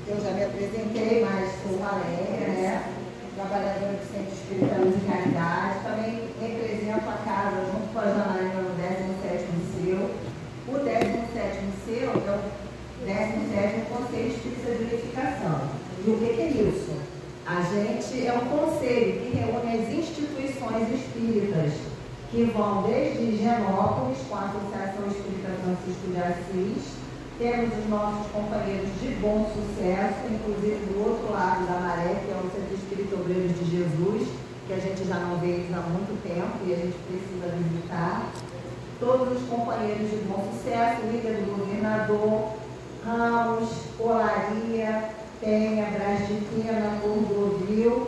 Eu já me apresentei, mas sou Valéria, né? Trabalhadora do Centro Espírita Luz e Caridade. Também represento a casa junto com a Janaína no 17º seu. O 17º seu é o 17º Conselho Espírita de Unificação. E o que é isso? A gente é um conselho que reúne as instituições espíritas que vão desde Higienópolis, com a Associação Espírita Francisco de Assis. Temos os nossos companheiros de bom sucesso, inclusive do outro lado da maré, que é o Centro Espírita Obreiros de Jesus, que a gente já não vê eles há muito tempo e a gente precisa visitar. Todos os companheiros de bom sucesso, líder do governador, Ramos, Olaria, Penha, Braz de Pina, Cordovil,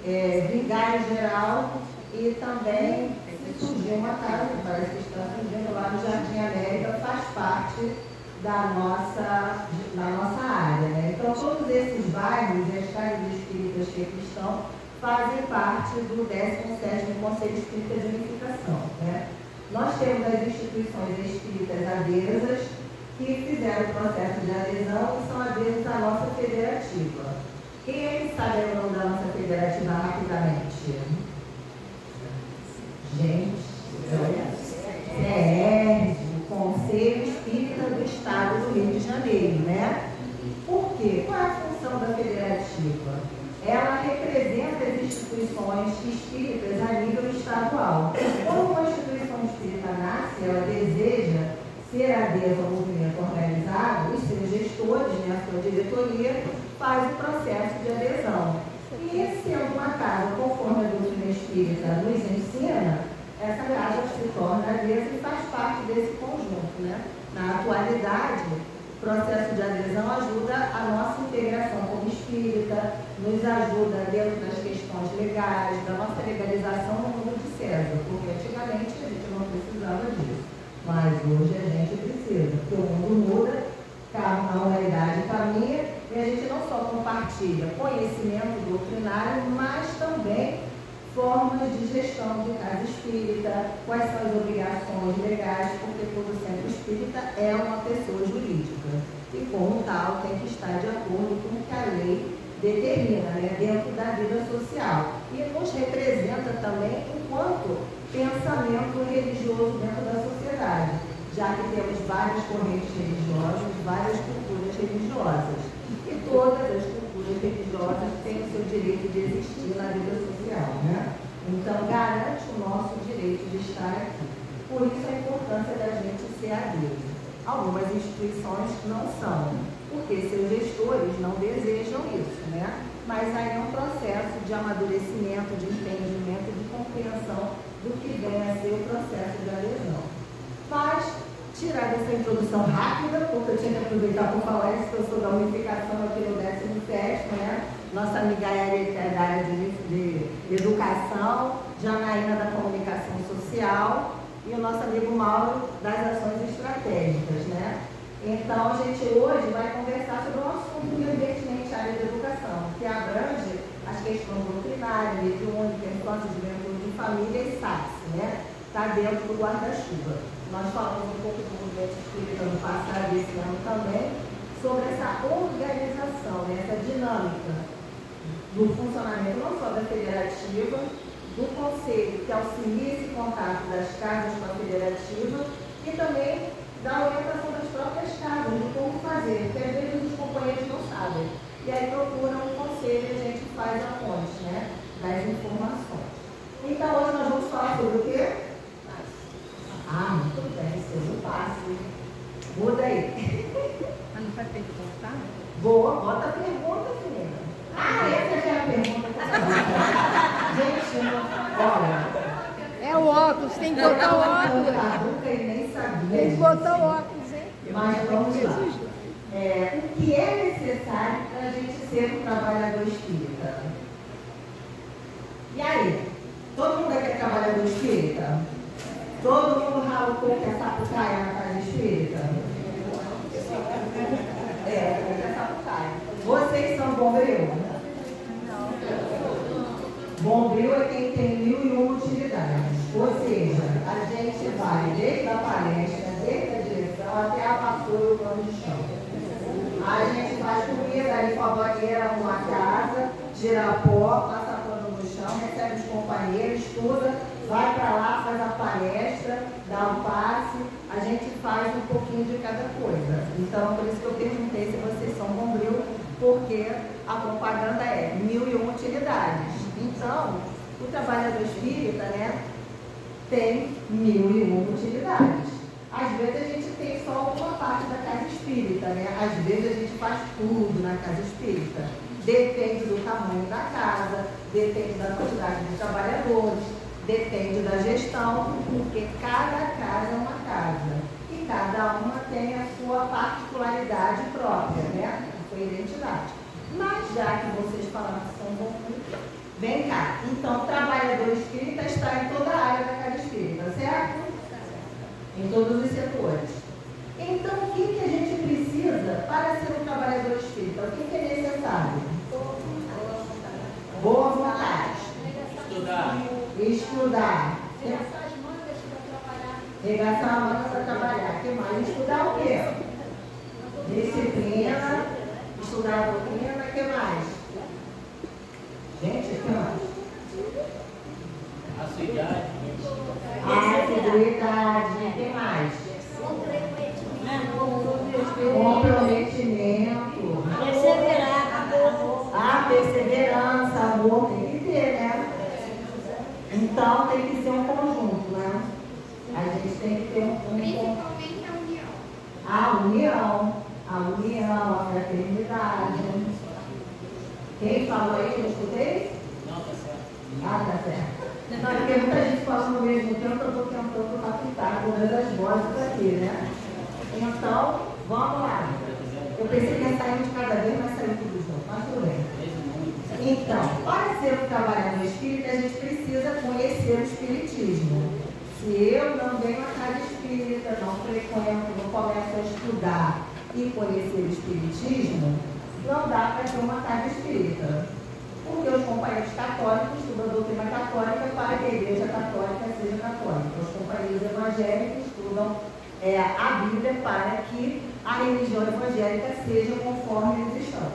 Vigário Geral e também surgiu uma casa, parece que está surgindo lá no Jardim América, faz parte da nossa área, né? Então, todos esses bairros e as casas espíritas que aqui estão fazem parte do 17º Conselho Espírita de Unificação, né? Nós temos as instituições espíritas adesas que fizeram o processo de adesão e são adesas à nossa federativa. Quem é que sabe o nome da nossa federativa rapidamente? Gente, Conselho Espírita do Estado do Rio de Janeiro, né? Por quê? Qual é a função da federativa? Ela representa as instituições espíritas a nível estadual. Quando uma instituição espírita nasce, ela deseja ser adesa ao movimento organizado, os seus gestores, né, a sua diretoria, faz o processo de adesão. E sendo uma casa, conforme a doutrina espírita nos ensina, essa casa se torna adesa e faz parte desse conjunto, né? Na atualidade, o processo de adesão ajuda a nossa integração como espírita, nos ajuda dentro das questões legais, da nossa legalização no mundo de César, porque antigamente a gente não precisava disso, mas hoje a gente precisa, porque o mundo muda, a humanidade caminha e a gente não só compartilha conhecimento doutrinário, mas também formas de gestão de casa espírita, quais são as obrigações legais, porque todo centro espírita é uma pessoa jurídica e, como tal, tem que estar de acordo com o que a lei determina, né, dentro da vida social. E nos representa também enquanto pensamento religioso dentro da sociedade, já que temos várias correntes religiosas, várias culturas religiosas. E todas as culturas religiosas têm o seu direito de existir na vida social, né? Então, garante o nosso direito de estar aqui. Por isso, a importância da gente ser adesa. Algumas instituições não são, porque seus gestores não desejam isso, né? Mas aí é um processo de amadurecimento, de entendimento, de compreensão do que vem a ser o processo de adesão. Mas, tirar dessa introdução rápida, porque eu tinha que aproveitar para falar isso, que eu sou da unificação aqui no 17º, né? Nossa amiga Érica, que é da área de educação, Janaína da comunicação social e o nosso amigo Mauro das ações estratégicas, né? Então, a gente hoje vai conversar sobre um assunto evidentemente a área de educação, que abrange as questões doutrinárias, mediúnica, infância, juventude e família e SACS, né? Está dentro do guarda-chuva. Nós falamos um pouco do movimento espírita no passado e esse ano também, sobre essa organização, né, essa dinâmica do funcionamento não só da federativa, do conselho que auxilia esse contato das casas com a federativa e também da orientação das próprias casas, de como fazer, porque às vezes os companheiros não sabem. E aí procuram o conselho e a gente faz a ponte, né, das informações. Então hoje nós vamos falar sobre o quê? Muito bem, seja fácil. Muda aí. Mas não vai perguntar? Boa, bota a pergunta, menina. Essa já é a pergunta. Gente, olha. É o óculos, tem que botar o óculos. Nunca e nem sabia. Tem que botar o óculos, hein? Mas vamos lá. O que é necessário para a gente ser um trabalhador espírita? E aí? Todo mundo aqui é trabalhador espírita? Todo mundo rala o coco que é sapucaia na casa espírita? É sapucaia. Vocês são bombril? Não. Bombril é quem tem 1001 utilidades. Ou seja, a gente vai desde a palestra, desde a direção, até a vassoura pano de chão. A gente faz comida, limpa a banheira, arruma a casa, tira pó, passa pano no chão, recebe os companheiros, estuda, vai para lá, faz a palestra, dá um passe, a gente faz um pouquinho de cada coisa. Então, por isso que eu perguntei se vocês são bombril, porque a propaganda é 1001 utilidades. Então, o trabalhador espírita, né, tem 1001 utilidades. Às vezes a gente tem só uma parte da casa espírita, né? Às vezes a gente faz tudo na casa espírita. Depende do tamanho da casa, depende da quantidade de trabalhadores, depende da gestão, porque cada casa é uma casa. E cada uma tem a sua particularidade própria, né? A sua identidade. Mas já que vocês falaram que são bons, vem cá. Então, o trabalhador espírita está em toda a área da casa espírita, certo? Em todos os setores. Então, o que a gente precisa para ser um trabalhador espírita? O que é necessário? Boa vontade. Estudar. Regaçar as mangas para trabalhar. Regaçar a manga para trabalhar. O que mais? Estudar o quê? Disciplina. Estudar a doutrina. O que mais? Gente, o que mais? Assiduidade. Assiduidade. O que mais? Comprometimento. Perseverar. A perseverança, amor, tem que ter, né? Então tem que ser um conjunto, né? A gente tem que ter Principalmente a união. a união, a fraternidade. Quem falou aí que eu escutei? Não, tá certo. Ah, tá certo. Não, porque muita gente fala no mesmo tempo, eu estou tentando captar todas as vozes aqui, né? Então, vamos lá. Eu pensei que ia sair de cada vez, mas saiu tudo junto, mas tudo bem. Então, para ser um trabalhador espírita, a gente precisa conhecer o espiritismo. Se eu não venho à casa espírita, não frequento, não começo a estudar e conhecer o espiritismo, não dá para ter uma casa espírita. Porque os companheiros católicos estudam a doutrina católica para que a igreja católica seja católica. Os companheiros evangélicos estudam a Bíblia para que a religião evangélica seja conforme eles estão.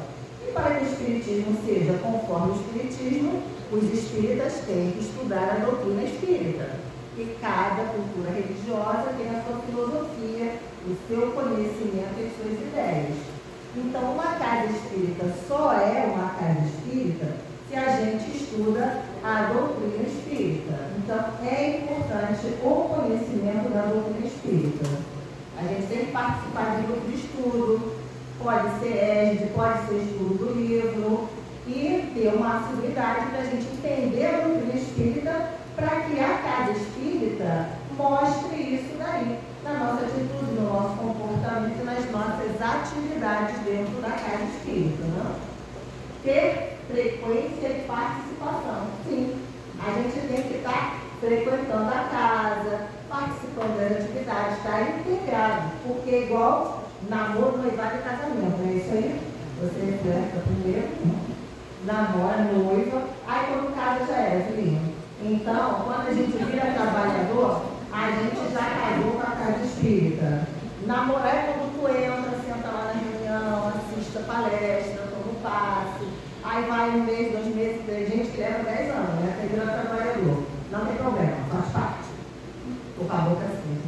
E para que o espiritismo seja conforme o espiritismo, os espíritas têm que estudar a doutrina espírita. E cada cultura religiosa tem a sua filosofia, o seu conhecimento e suas ideias. Então, uma casa espírita só é uma casa espírita se a gente estuda a doutrina espírita. Então, é importante o conhecimento da doutrina espírita. A gente tem que participar de grupo de estudo, pode ser ESD, pode ser estudo do livro, e ter uma assiduidade para a gente entender a doutrina espírita, para que a casa espírita mostre isso daí, na nossa atitude, no nosso comportamento e nas nossas atividades dentro da casa espírita. Né? Ter frequência e participação. Sim, a gente tem que estar frequentando a casa, participando das atividades, estar integrado, porque é igual namoro, noivado e casamento, não é isso aí? Você flerta primeiro, namora, noiva, aí quando casa já é, filhinho. Então, quando a gente vira trabalhador, a gente já casou com a casa espírita. Namorar é quando tu entra, senta lá na reunião, assiste a palestra, toma um passe. Aí vai um mês, 2 meses, tem gente que leva 10 anos, né? Tem que virar trabalhador. Não tem problema, faz parte. O caboclo assim,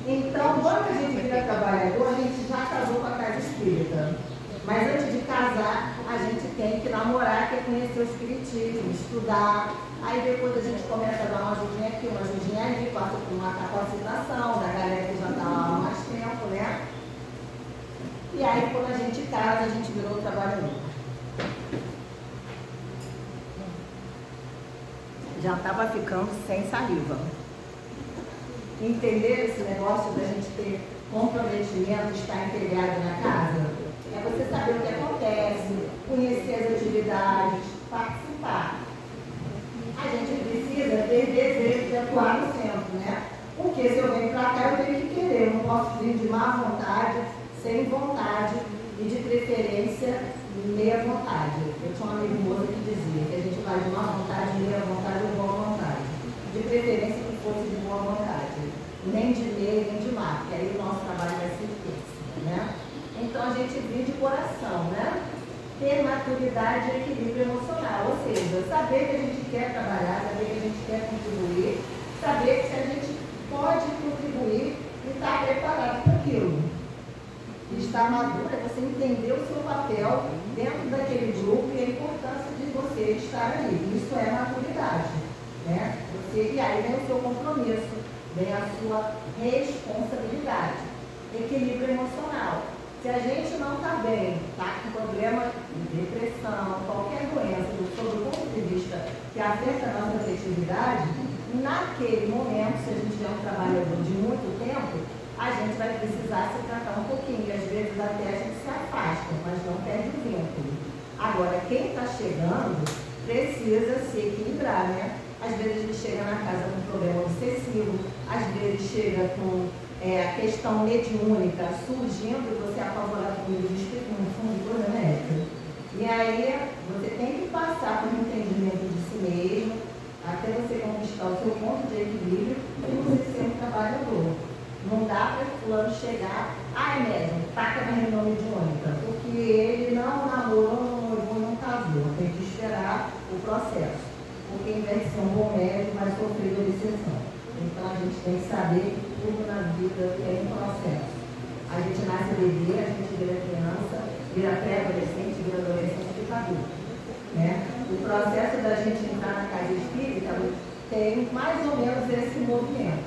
então, quando a gente vira trabalhador, a gente já casou com a casa espírita. Mas antes de casar, a gente tem que namorar, que é conhecer o espiritismo, estudar. Aí depois a gente começa a dar uma ajudinha aqui, uma ajudinha ali, passa por uma capacitação da galera que já está lá há mais tempo, né? E aí quando a gente casa, a gente virou trabalhador. Já estava ficando sem saliva. Entender esse negócio da gente ter comprometimento, estar integrado na casa? É você saber o que acontece, conhecer as atividades, participar. A gente precisa ter desejo de atuar no centro, né? Porque se eu venho para cá, eu tenho que querer. Eu não posso vir de má vontade, sem vontade e de preferência, meia vontade. Eu tinha uma amiga moça que dizia que a gente vai de má vontade, meia vontade ou boa vontade. De preferência que fosse de boa vontade. Nem de meia, nem pensar, que aí o nosso trabalho vai ser intenso, né? Então a gente vive de coração, né? Ter maturidade e equilíbrio emocional, ou seja, saber que a gente quer trabalhar, saber que a gente quer contribuir, saber que se a gente pode contribuir e estar preparado para aquilo. Estar maduro é você entender o seu papel dentro daquele grupo e a importância de você estar ali. Isso é maturidade, né? E aí vem o seu compromisso, vem a sua responsabilidade. Equilíbrio emocional. Se a gente não está bem, está com problema de depressão, qualquer doença, sob o ponto de vista que afeta a nossa afetividade, naquele momento, se a gente é um trabalhador de muito tempo, a gente vai precisar se tratar um pouquinho, e às vezes até a gente se afasta, mas não perde o vínculo. Agora, quem está chegando precisa se equilibrar, né? Às vezes a gente chega na casa com problema obsessivo, às vezes chega com a questão mediúnica surgindo e você é apavorado com o espírito, no fundo, coisa médica. E aí você tem que passar por um entendimento de si mesmo, até você conquistar o seu ponto de equilíbrio e você ser um trabalhador. Não dá para o fulano chegar, médium, taca na reunião mediúnica, porque ele não namorou, não noivou, não casou. Tem que esperar o processo. Porque em vez de ser um bom médico, vai sofrer de obsessão. Então a gente tem que saber que tudo na vida é um processo. A gente nasce bebê, a gente vira criança, vira pré-adolescente, vira adolescente e fica adulto, né? O processo da gente entrar na casa espírita tem mais ou menos esse movimento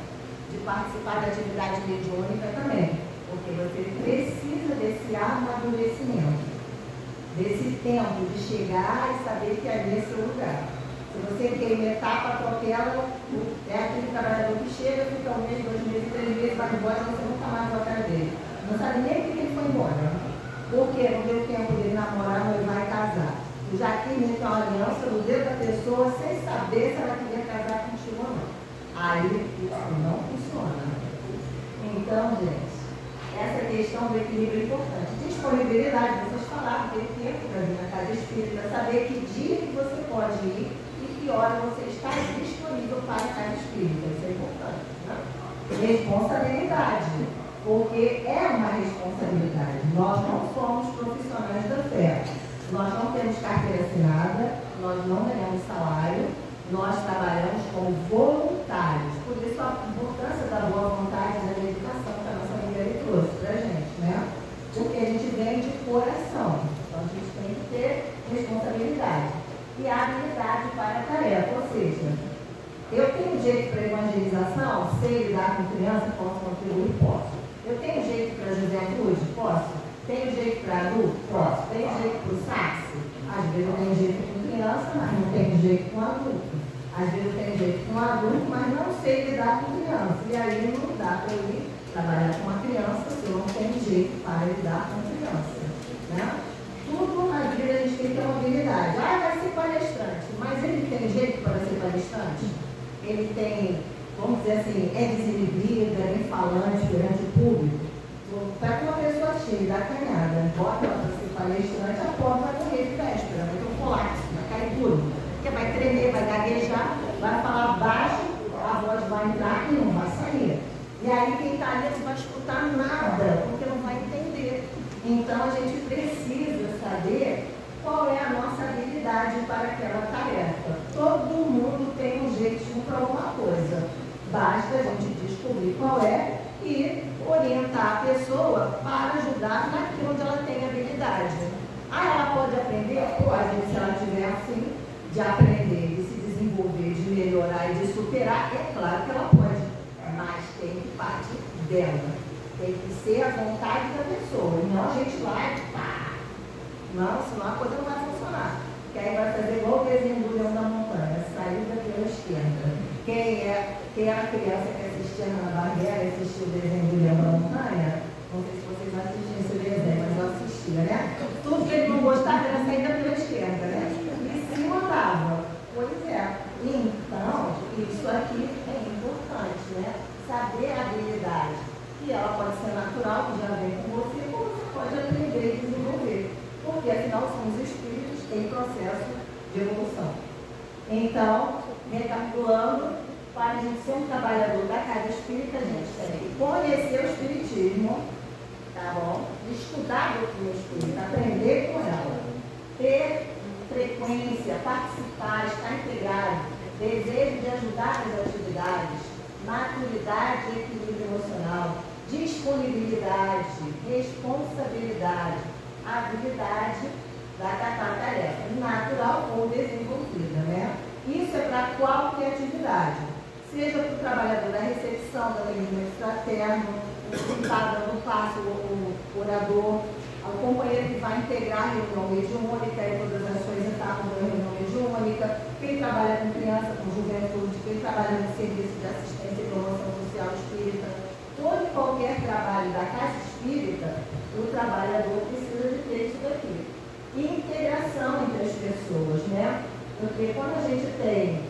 de participar da atividade mediúnica também, porque você precisa desse amadurecimento, desse tempo de chegar e saber que ali é seu lugar. Se você queima etapa, atropela, é aquele trabalhador que chega, fica 1 mês, 2 meses, 3 meses, vai embora, você nunca mais vai atrás dele. Não sabe nem por que ele foi embora. Porque não deu tempo dele namorar, não vai casar. Tu já quis meter uma aliança no dedo da pessoa sem saber se ela queria casar contigo ou não. Aí isso não funciona. Então, gente, essa questão do equilíbrio é importante. Disponibilidade, vocês falaram, ter tempo para vir na casa espírita, saber que dia que você pode ir e que hora você está disponível para a casa espírita. Isso é importante, né? Responsabilidade, porque é uma responsabilidade. Nós não somos profissionais da fé. Nós não temos carteira assinada, nós não ganhamos salário, nós trabalhamos como voluntários. Por isso a importância da boa vontade e da dedicação que a nossa amiga trouxe para a gente, né? Porque a gente vem de coração. Então a gente tem que ter responsabilidade e habilidade para a tarefa. Ou seja, eu tenho jeito para evangelização, sei lidar com criança, posso contribuir? Posso. Eu tenho jeito para a juventude? Posso. Tenho jeito para adulto? Posso. Tenho jeito para o saxo? Às vezes eu tenho jeito com criança, mas não tenho jeito com adulto. Às vezes eu tenho jeito com adulto, mas não sei lidar com criança. E aí não dá para eu ir trabalhar com uma criança se eu não tenho jeito para lidar com criança, né? Tudo na vida a gente tem que ter uma habilidade. Vai ser palestrante, mas ele tem jeito para ser palestrante? Ele tem, vamos dizer assim, é desinibido, é bem falante perante o público? Pega uma pessoa cheia, dá canhada, bota ela para ser palestrante, a porta vai correr de véspera, vai ter um colapso, vai cair tudo. Porque vai tremer, vai gaguejar, vai falar baixo, a voz vai entrar e não vai sair. E aí quem está ali não vai escutar nada, porque não vai entender. Então a gente precisa saber qual é a nossa habilidade para aquela tarefa. Todo mundo tem um jeitinho para alguma coisa. Basta a gente descobrir qual é e orientar a pessoa para ajudar naquilo onde ela tem habilidade. Ela pode aprender? Pode, se ela tiver assim, de aprender, de se desenvolver, de melhorar e de superar, é claro que ela pode, mas tem que partir dela. Tem que ser a vontade da pessoa, e não a gente lá e pá. Não, senão a coisa não vai funcionar. Que aí vai fazer igual o desenho do Leão da Montanha, saída pela esquerda. Quem era criança que assistia na Barreira, assistia o desenho do Leão da Montanha, não sei se vocês assistiam esse desenho, mas eu assistia, né? Tudo que ele não gostava era saída pela esquerda, né? E se mandava. Pois é. Então, isso aqui é importante, né? Saber a habilidade. E ela pode ser natural, que já vem com você, ou você pode aprender e desenvolver. Porque, afinal, somos espíritos em processo de evolução. Então, recapitulando, para a gente ser um trabalhador da casa espírita, a gente tem que conhecer o espírito espírita, aprender com ela, ter frequência, participar, estar integrado, desejo de ajudar nas atividades, maturidade e equilíbrio emocional, disponibilidade, responsabilidade, habilidade da acatar a tarefa, natural ou desenvolvida, né? Isso é para qualquer atividade, seja para o trabalhador da recepção, da atendimento fraterno, o que está dando passo, o orador, o companheiro que vai integrar a reunião mediúnica e todas as suas etapas da reunião mediúnica, quem trabalha com criança, com juventude, quem trabalha no serviço de assistência e promoção social espírita, todo e qualquer trabalho da casa espírita, o trabalhador precisa de ter isso daqui. E integração entre as pessoas, né? Porque quando a gente tem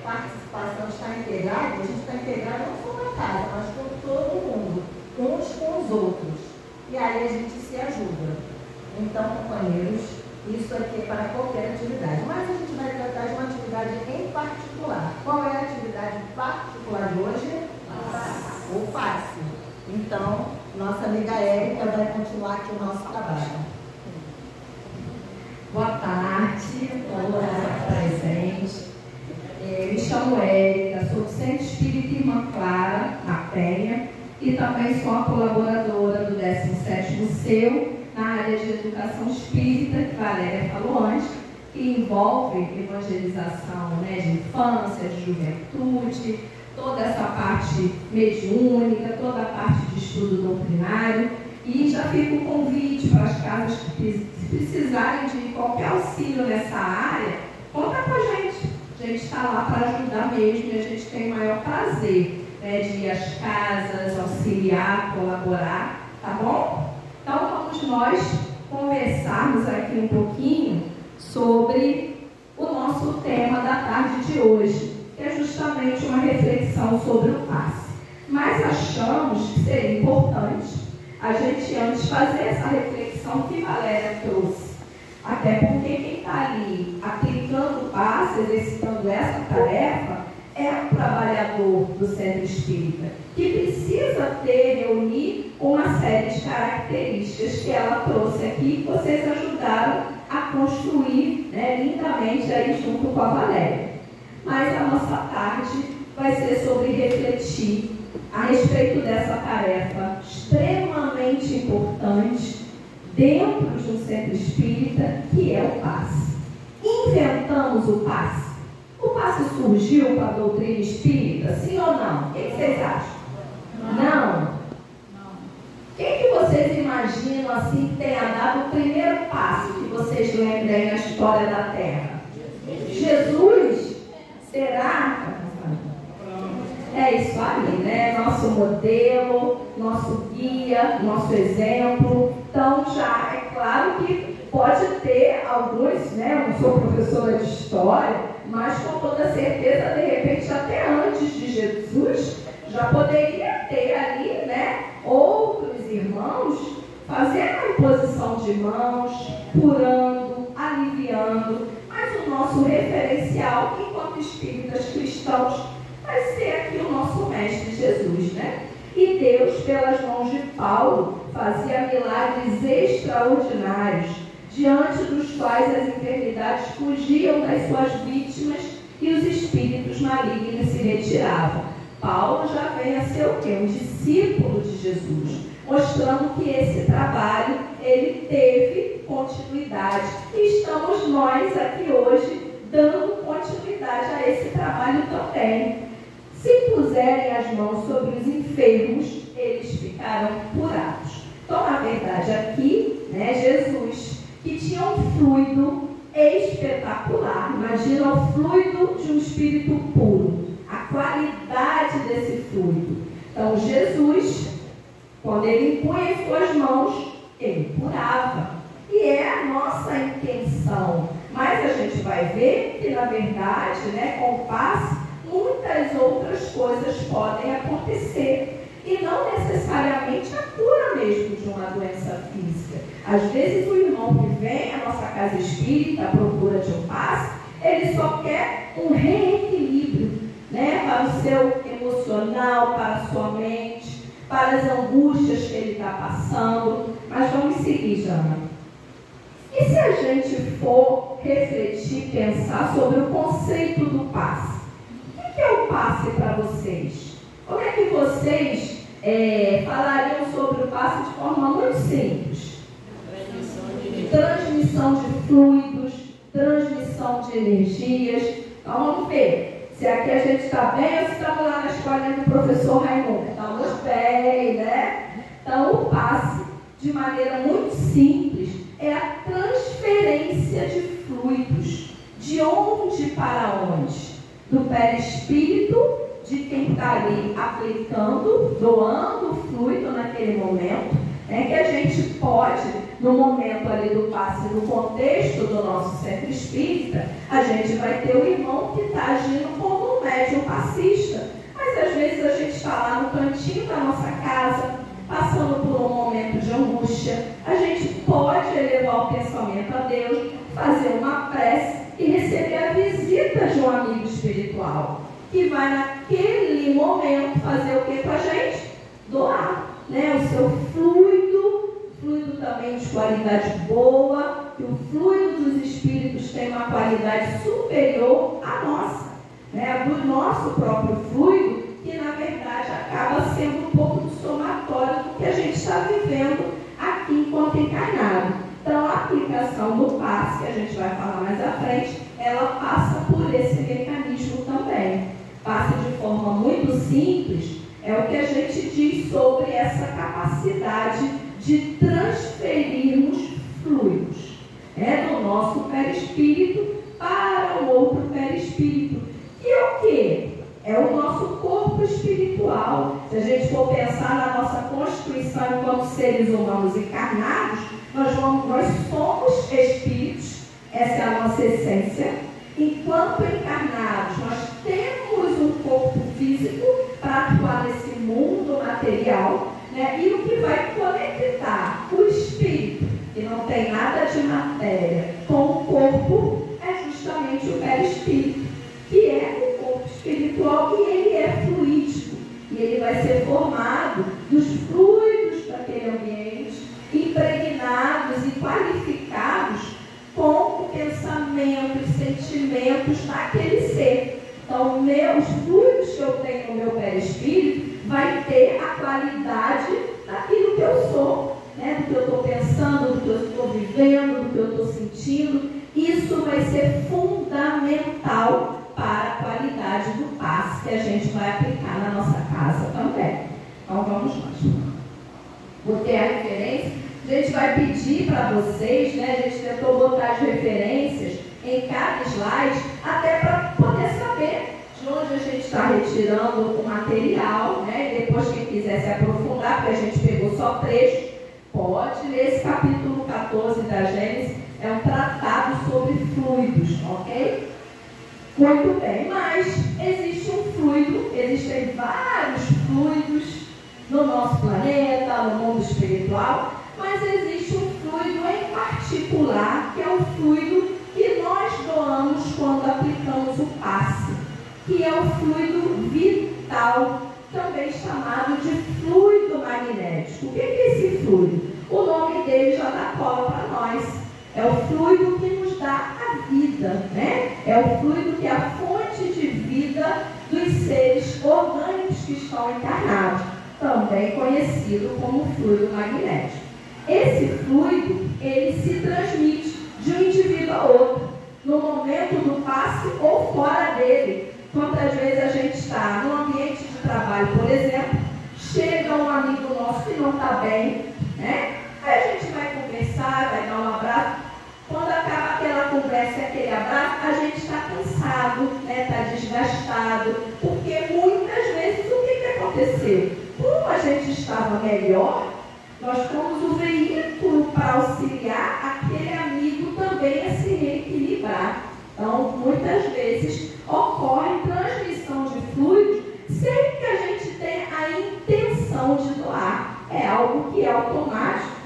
participação, está integrado, a gente está integrado não só na casa, mas com todo mundo, uns com os outros. E aí a gente se ajuda. Então, companheiros, isso aqui é para qualquer atividade. Mas a gente vai tratar de uma atividade em particular. Qual é a atividade particular de hoje? O passe. Então, nossa amiga Érica vai continuar aqui o nosso trabalho. Boa tarde a todos presentes. Me chamo Érica, sou do Centro Espírita Irmã Clara, na Penha, e também sou a colaboradora do 17º CEU, na área de educação espírita, que Valéria falou antes, que envolve evangelização, né, de infância, de juventude, toda essa parte mediúnica, toda a parte de estudo doutrinário. E já fica o convite para as casas que precisarem de qualquer auxílio nessa área, conta com a gente. A gente está lá para ajudar mesmo e a gente tem o maior prazer, né, de ir às casas, auxiliar, colaborar, tá bom? Então vamos nós conversarmos aqui um pouquinho sobre o nosso tema da tarde de hoje, que é justamente uma reflexão sobre o passe. Mas achamos que seria importante a gente antes fazer essa reflexão que Valéria trouxe. Até porque quem está ali aplicando o passe, exercitando essa tarefa, é um trabalhador do centro espírita, que precisa reunir uma série de características que ela trouxe aqui, que vocês ajudaram a construir, né, lindamente aí junto com a Valéria. Mas a nossa tarde vai ser sobre refletir a respeito dessa tarefa extremamente importante dentro de um centro espírita, que é o passe. Inventamos o passe. O passe surgiu com a doutrina espírita, sim ou não? O que vocês acham? Não. Quem que vocês imaginam assim que tenha dado o primeiro passo que vocês lembrem na história da Terra? Jesus? Será? É isso aí, né? Nosso modelo, nosso guia, nosso exemplo. Então, já é claro que pode ter alguns, né? Eu não sou professora de história, mas com toda certeza, de repente, até antes de Jesus, já poderia ter ali, né, outros irmãos fazendo a imposição de mãos, curando, aliviando. Mas o nosso referencial, enquanto espíritas cristãos, vai ser aqui o nosso Mestre Jesus, né? E Deus, pelas mãos de Paulo, fazia milagres extraordinários, diante dos quais as enfermidades fugiam das suas vítimas e os espíritos malignos se retiravam. Paulo já vem a ser o quê? Um discípulo de Jesus, mostrando que esse trabalho, ele teve continuidade. E estamos nós aqui hoje dando continuidade a esse trabalho também. Se puserem as mãos sobre os enfermos, eles ficarão curados. Então, na verdade, aqui, né, Jesus, que tinha um fluido espetacular. Imagina o fluido de um espírito puro, a qualidade desse fluido. Então, Jesus, quando ele impunha em suas mãos, ele curava. E é a nossa intenção. Mas a gente vai ver que, na verdade, né, com o passe, muitas outras coisas podem acontecer. E não necessariamente a cura mesmo de uma doença física. Às vezes o irmão que vem à nossa casa espírita à procura de um passe, ele só quer um reequilíbrio, né, para o seu emocional, para a sua mente, para as angústias que ele está passando. Mas vamos seguir, Jana. E se a gente for refletir, pensar sobre o conceito do passe? O que é o passe para vocês? Como é que vocês falariam sobre o passe de forma muito simples? Transmissão de fluidos, transmissão de energias. Então vamos ver se aqui a gente está bem ou se estamos lá na escolinha do professor Raimundo. Estamos bem, né? Então o passe, de maneira muito simples, é a transferência de fluidos. De onde para onde? Do perispírito, de quem está ali aplicando, doando o fluido naquele momento, que a gente pode, no momento ali do passe, no contexto do nosso centro espírita, a gente vai ter o irmão que está agindo como um médium passista. Mas às vezes a gente está lá no cantinho da nossa casa, passando por um momento de angústia, a gente pode elevar o pensamento a Deus, fazer uma prece e receber a visita de um amigo espiritual, que vai naquele momento fazer o que com a gente? Doar, o seu fluido também de qualidade boa, que o fluido dos espíritos tem uma qualidade superior à nossa, do nosso próprio fluido, que na verdade acaba sendo um pouco do somatório do que a gente está vivendo aqui enquanto encarnado. Então a aplicação do passe, que a gente vai falar mais à frente, ela passa por esse mecanismo também. Passe de forma muito simples, é o que a gente diz sobre essa capacidade de transferirmos fluidos do nosso perispírito para o outro perispírito. E o que? É o nosso corpo espiritual. Se a gente for pensar na nossa constituição enquanto seres humanos encarnados, nós somos espíritos, essa é a nossa essência. Enquanto encarnados, nós temos um corpo físico para atuar nesse mundo material, e o que vai conectar o espírito, que não tem nada de matéria, com o corpo, é justamente o perispírito, que é o corpo espiritual, e ele é fluídico, e ele vai ser formado dos fluidos daquele ambiente, impregnados e qualificados com o pensamento e sentimentos daquele ser. Então, os fluidos que eu tenho no meu perispírito vai ter a qualidade daquilo que eu sou, do que eu estou pensando, do que eu estou vivendo, do que eu estou sentindo. Isso vai ser fundamental para a qualidade do passe que a gente vai aplicar na nossa casa também. Então, vamos lá. Vou ter a referência. A gente vai pedir para vocês, a gente tentou botar as referências em cada slide, até para poder saber de onde a gente está retirando o material, Depois, quem quiser se aprofundar, porque a gente pegou só trecho, pode ler esse capítulo 14 da Gênesis, é um tratado sobre fluidos, ok? Muito bem, mas existe um fluido, existem vários fluidos no nosso planeta, no mundo espiritual, mas existe um fluido em particular, que é o fluido que nós doamos quando aplicamos o passe, que é o fluido vital, também chamado de fluido magnético. O que é esse fluido? O nome dele já dá cola para nós. É o fluido que nos dá a vida, É o fluido que é a fonte de vida dos seres orgânicos que estão encarnados, também conhecido como fluido magnético. Esse fluido, ele se transmite de um indivíduo a outro, no momento do passe ou fora dele. Quantas vezes a gente está no ambiente de trabalho, por exemplo, chega um amigo nosso que não está bem, Aí a gente vai conversar, vai dar um abraço. Quando acaba aquela conversa e aquele abraço, a gente está cansado, está desgastado, porque muitas vezes o que aconteceu? Como a gente estava melhor, nós fomos o veículo para auxiliar aquele amigo também a se reequilibrar. Então, muitas vezes ocorre transmissão de fluidos sem que a gente tenha a intenção de doar. É algo que é automático,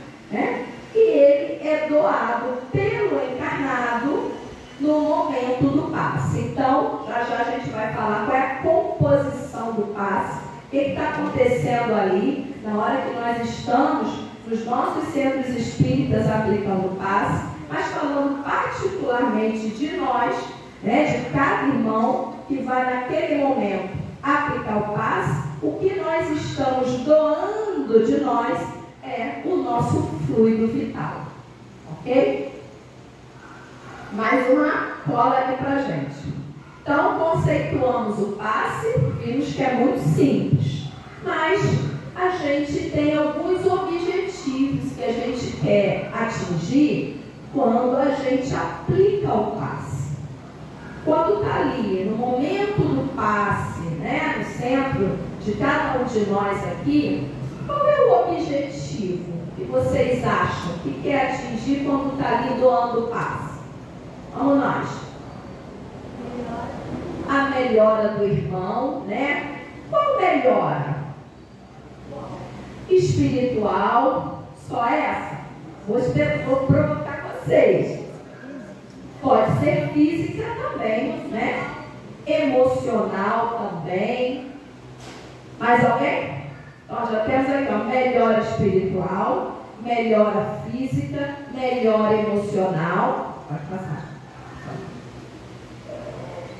E ele é doado pelo encarnado no momento do passe. Então, já a gente vai falar qual é a composição do passe, que está acontecendo ali na hora que nós estamos nos nossos centros espíritas aplicando o passe, mas falando particularmente de nós, né, de cada irmão que vai naquele momento aplicar o passe. O que nós estamos doando de nós é o nosso fluido vital. Ok? Mais uma cola aqui pra gente. Então, conceituamos o passe, vimos que é muito simples, mas a gente tem alguns objetivos que a gente quer atingir quando a gente aplica o passe. Quando está ali, no momento do passe, né, no centro de cada um de nós aqui, qual é o objetivo que vocês acham que quer atingir quando está ali doando o passe? Vamos nós. A melhora do irmão, né? Qual melhora? Espiritual, só essa? Vou provocar vocês. Pode ser física também, né? Emocional também. Mais alguém? Então já temos aqui, ó, melhora espiritual, melhora física, melhora emocional. Pode passar.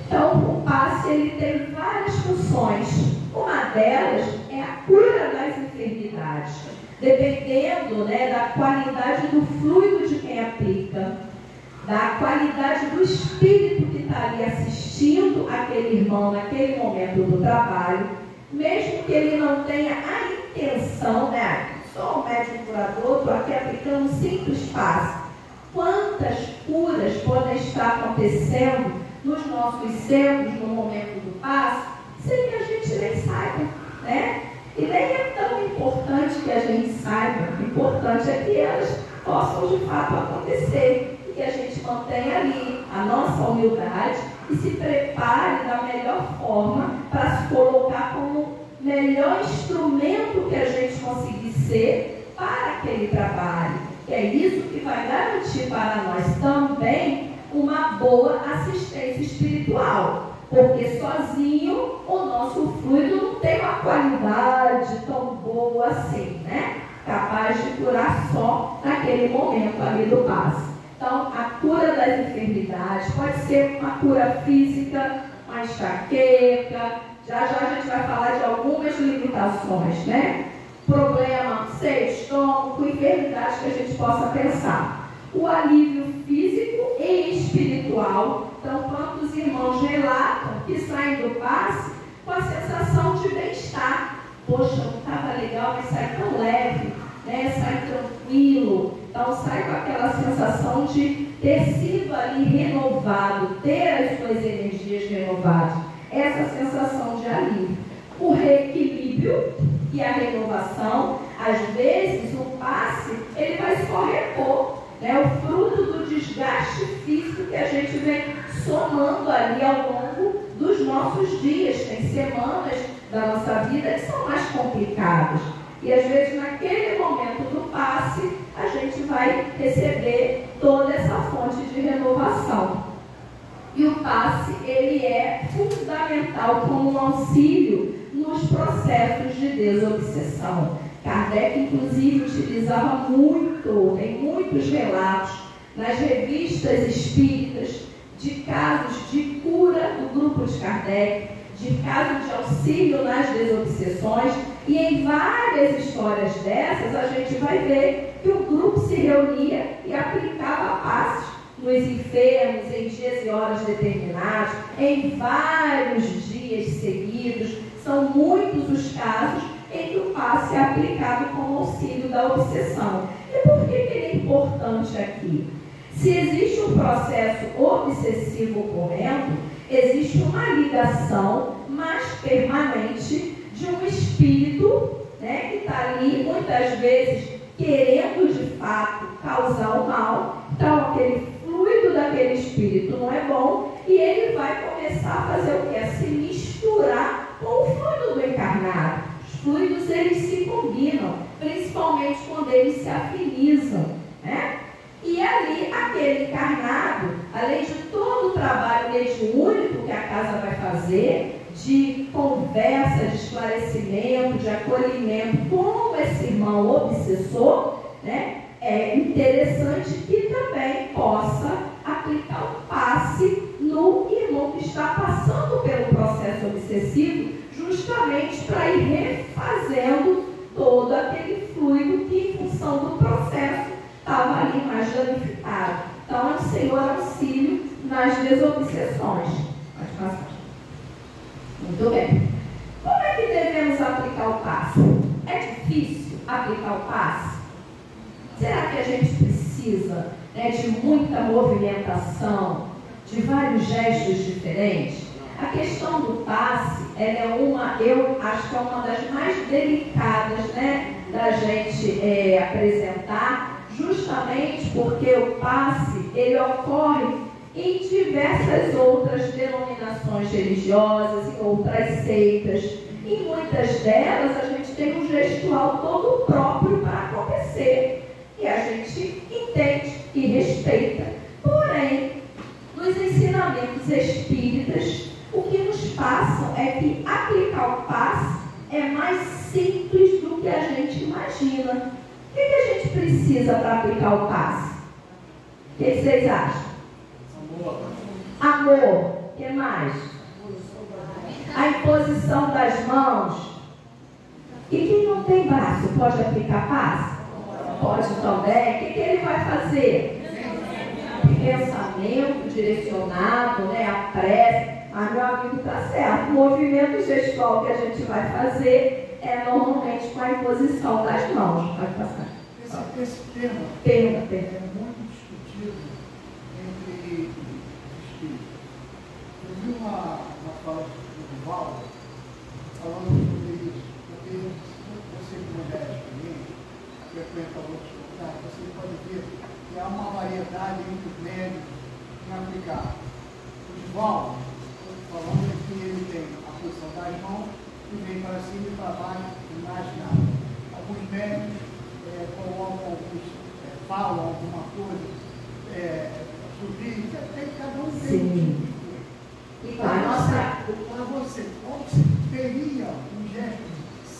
Então, o passe ele tem várias funções. Uma delas é a cura das enfermidades, dependendo, né, da qualidade do fluido de quem aplica, da qualidade do espírito que está ali assistindo aquele irmão naquele momento do trabalho, mesmo que ele não tenha a intenção, né, sou um médico curador, estou aqui aplicando um simples passe. Quantas curas podem estar acontecendo nos nossos centros no momento do passe, sem que a gente nem saiba, né? E nem é tão importante que a gente saiba, o importante é que elas possam de fato acontecer, e que a gente mantenha ali a nossa humildade e se prepare da melhor forma para se colocar como o melhor instrumento que a gente conseguir ser para aquele trabalho. E é isso que vai garantir para nós também uma boa assistência espiritual, porque sozinho o nosso fluido não tem uma qualidade tão boa assim, né? Capaz de curar só naquele momento ali do passe. Então, a cura das enfermidades pode ser uma cura física, uma enxaqueca, já a gente vai falar de algumas limitações, né? Problema, sei, estômago, enfermidades que a gente possa pensar. O alívio físico e espiritual. Então, quantos irmãos relatam que saem do passe com a sensação de bem-estar? Poxa, não estava legal, mas sai tão leve, né? Sai tranquilo. Então, sai com aquela sensação de ter sido ali renovado, ter as suas energias renovadas. Essa sensação de alívio. O reequilíbrio e a renovação. Às vezes, o passe, ele vai só repor, né, o fruto do desgaste físico que a gente vem somando ali ao longo dos nossos dias. Tem semanas da nossa vida que são mais complicadas. E às vezes naquele momento do passe, a gente vai receber toda essa fonte de renovação. E o passe, ele é fundamental como um auxílio nos processos de desobsessão. Kardec, inclusive, utilizava muito, tem muitos relatos nas revistas espíritas de casos de cura do grupo de Kardec, de casos de auxílio nas desobsessões, e em várias histórias dessas a gente vai ver que o grupo se reunia e aplicava passes nos enfermos em dias e horas determinados, em vários dias seguidos. São muitos os casos em que o passe é aplicado como auxílio da obsessão. E por que ele é importante aqui? Se existe um processo obsessivo ocorrendo, existe uma ligação mais permanente de um espírito, né, que está ali muitas vezes querendo de fato causar o mal. Então aquele fluido daquele espírito não é bom e ele vai começar a fazer o quê? A se misturar com o fluido do encarnado. Os fluidos, eles se combinam, principalmente quando eles se afinizam, né? E ali, aquele encarnado, além de todo o trabalho mediúnico que a casa vai fazer, de conversa, de esclarecimento, movimento, como esse irmão obsessor, né, é interessante que também possa aplicar o passe no irmão que está passando pelo processo obsessivo, justamente para ir refazendo todo aquele fluido que, em função do processo, estava ali mais danificado. Então, é o Senhor auxílio nas desobsessões. Pode passar. Muito bem. Como é que devemos aplicar o passe? É difícil aplicar o passe? Será que a gente precisa, né, de muita movimentação, de vários gestos diferentes? A questão do passe, ela é eu acho que é uma das mais delicadas, né, da gente apresentar, justamente porque o passe, ele ocorre em diversas outras denominações religiosas, em outras seitas. Em muitas delas, a gente tem um gestual todo próprio para acontecer. E a gente entende e respeita. Porém, nos ensinamentos espíritas, o que nos passam é que aplicar o passe é mais simples do que a gente imagina. O que a gente precisa para aplicar o passe? O que vocês acham? Amor. O que mais? A imposição das mãos. E quem não tem braço pode aplicar passe? Pode também. O que ele vai fazer? Pensamento direcionado, né? A prece. Mas, meu amigo, está certo. O movimento gestual que a gente vai fazer é normalmente com a imposição das mãos. Pode passar. Esse tema é muito discutido entre espíritos. Eu vi uma fala do Divaldo falando sobre isso, porque você, como já é experiente, frequenta outros lugares, você pode ver que há uma variedade entre os médicos em aplicar. O Divaldo, falando que ele tem a posição das mãos e vem para cima e para baixo e mais nada. Alguns médicos colocam falam alguma coisa, subir, cada um tem um tipo. E para você, qual seria um gesto